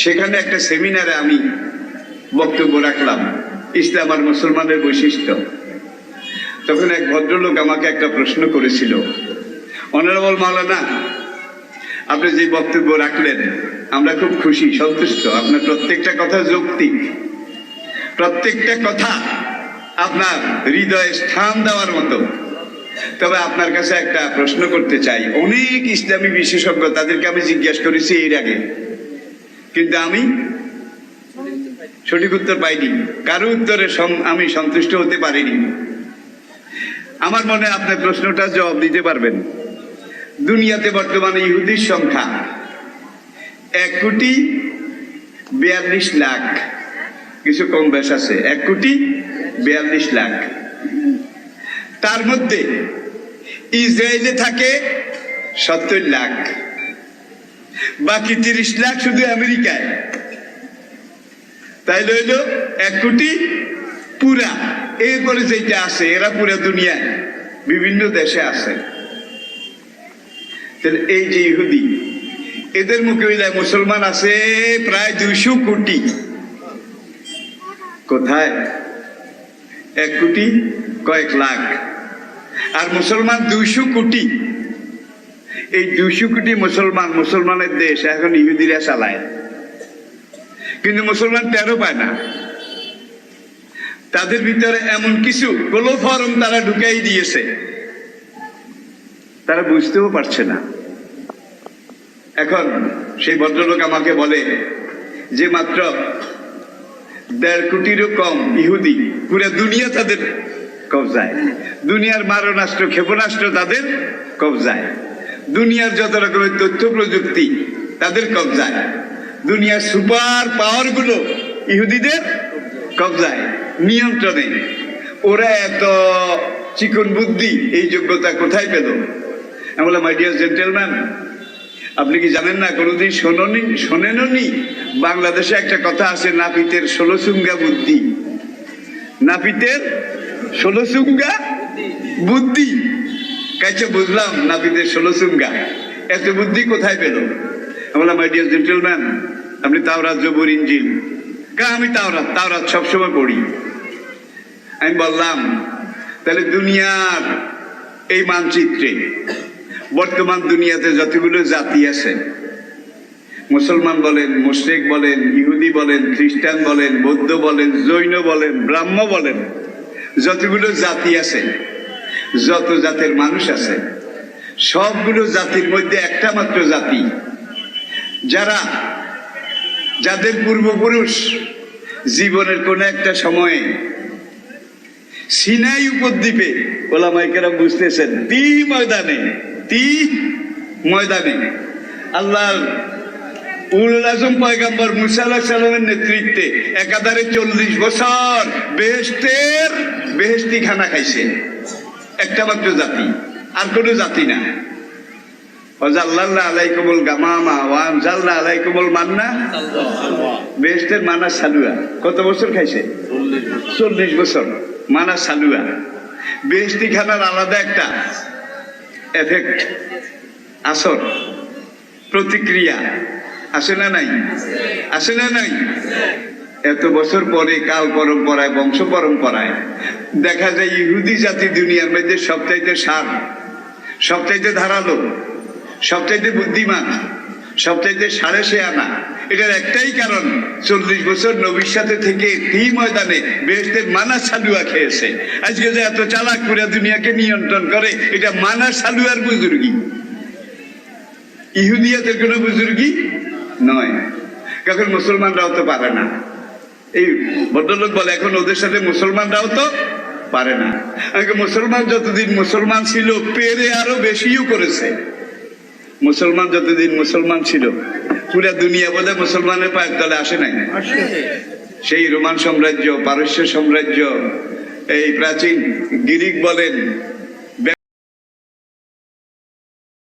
সেখানে একটা সেমিনারে আমি বক্তব্য রাখলাম ইসলাম আর মুসলমানের বৈশিষ্ট্য। তখন এক ভদ্রলোক আমাকে একটা প্রশ্ন করেছিল, অনারেবল মাওলানা, আপনি যে বক্তব্য রাখলেন আমরা খুব খুশি, সন্তুষ্ট। আপনার প্রত্যেকটা কথা যৌক্তিক, প্রত্যেকটা কথা আপনার হৃদয়ে স্থান দেওয়ার মতো। তবে আপনার কাছে একটা প্রশ্ন করতে চাই। অনেক ইসলামী বিশেষজ্ঞ, তাদেরকে আমি জিজ্ঞাসা করেছি এর আগে, কিন্তু আমি সঠিক উত্তর পাইনি, কারো উত্তরে আমি সন্তুষ্ট হতে পারিনি। আমার মনে হয় আপনার প্রশ্নটা জবাব দিতে পারবেন। দুনিয়াতে বর্তমানে ইহুদির সংখ্যা 1,42,00,000, কিছু কম বেশ আছে, 1,42,00,000। তার মধ্যে ইসরায়েলে থাকে 70 লাখ, বাকি 30 লাখ শুধু আমেরিকায়। তাইলে হইল 1 কোটি পুরা। এরপরে যেটা আছে এরা পুরা দুনিয়ায় বিভিন্ন দেশে আছে। এই যে ইহুদি, এদের মুখে মুসলমান আছে প্রায় 200 কোটি। কোথায়? 1 কোটি কয়েক লাখ, আর মুসলমান 200 কোটি। এই 200 কোটি মুসলমানের দেশ এখন ইহুদিরা চালায়, কিন্তু মুসলমান টেরও পায় না। তাদের ভিতরে এমন কিছু ক্লোফর্ম তারা ঢুকাই দিয়েছে, তারা বুঝতেও পারছে না। এখন সেই ভদ্রলোক আমাকে বলে যে মাত্র 1.5 কোটিরও কম ইহুদি পুরো দুনিয়া তাদের কবজায়, দুনিয়ার মারণাস্ত্র ক্ষেপণাস্ত্র তাদের কবজায়, দুনিয়ার যত রকমের তথ্য প্রযুক্তি তাদের কবজায়, দুনিয়ার সুপার পাওয়ার গুলো ইহুদিদের কবজায়, নিয়ন্ত্রণে। ওরা এত চিকন বুদ্ধি, এই যোগ্যতা কোথায় পেল? আমি বললাম, মাই ডিয়ার জেন্টেলম্যান, আপনি কি জানেন না, কোনোদিন শোনেননি বাংলাদেশে একটা কথা আছে, নাপিতের 16 চুঙ্গা বুদ্ধি। নাপিতের 16 চুঙ্গা বুদ্ধি। কাইছে বুঝলাম নাপিতের 16 চুঙ্গা, এত বুদ্ধি কোথায় পেল? আমি বললাম, মাই ডিয়ার জেন্টেলম্যান, আপনি তাওরাত, জবুর, ইনজিল, আমি তাওরাত সবসময় পড়ি। আমি বললাম, তাহলে দুনিয়ার এই মানচিত্রে বর্তমান দুনিয়াতে যতগুলো জাতি আছে, মুসলমান বলেন, মুশরিক বলেন, ইহুদি বলেন, খ্রিস্টান বলেন, বৌদ্ধ বলেন, জৈন বলেন, ব্রাহ্ম বলেন, যতগুলো জাতি আছে, যত জাতের মানুষ আছে, সবগুলো জাতির মধ্যে একটা মাত্র জাতি যাদের পূর্বপুরুষ জীবনের কোন একটা সময়ে সিনাই উপদ্বীপে, ওলামায়ে কেরাম বুঝতেছেন, ময়দানে আল্লাহর উলুল আজম পয়গম্বর মুসা আলাইহিস সালামের নেতৃত্বে একাধারে 40 বছর বেহেশতি খানা খাইছে। একটা মাত্র জাতি, আর কোনো জাতি না। আলাইকুমুল গামামা ওয়া আনজালনা আলাইকুমুল মান্না, বেহেশতের মানা সালুয়া। কত বছর খাইছে? 40 বছর মানা সালুয়া। বেহেশতি খানার আলাদা একটা এফেক্ট, আসর, প্রতিক্রিয়া আসে না নাই? আসে না নাই? এত বছর পরে কাল পরম্পরায়, বংশ পরম্পরায় দেখা যায় ইহুদি জাতি দুনিয়ার মধ্যে সবচাইতে সার, সবচাইতে ধারালো, সবচাইতে বুদ্ধিমান, সবচাইতে সাড়ে শেয়ানা। এটার একটাই কারণ, 40 বছর নবীর সাথে থেকে এই ময়দানে বেহেশতের মানা সালুয়া খেয়েছে। আজকে যে এত চালাক পুরা দুনিয়াকে নিয়ন্ত্রণ করে, এটা মানা সালুয়ার বুজুর্গি, ইহুদিয়াতের কোনো বুজুর্গি নয়। এখন মুসলমানরাও তো পারে না। এই ভদ্রলোক বলে, এখন ওদের সাথে মুসলমানরাও তো পারে না। মুসলমান যতদিন মুসলমান ছিল পেরে আরো বেশিও করেছে। মুসলমান যতদিন মুসলমান ছিল পুরা দুনিয়া বোধহয় মুসলমানের পায়ের তলে আসে নাই। সেই রোমান সাম্রাজ্য, পারস্য সাম্রাজ্য, এই প্রাচীন গ্রিক বলেন,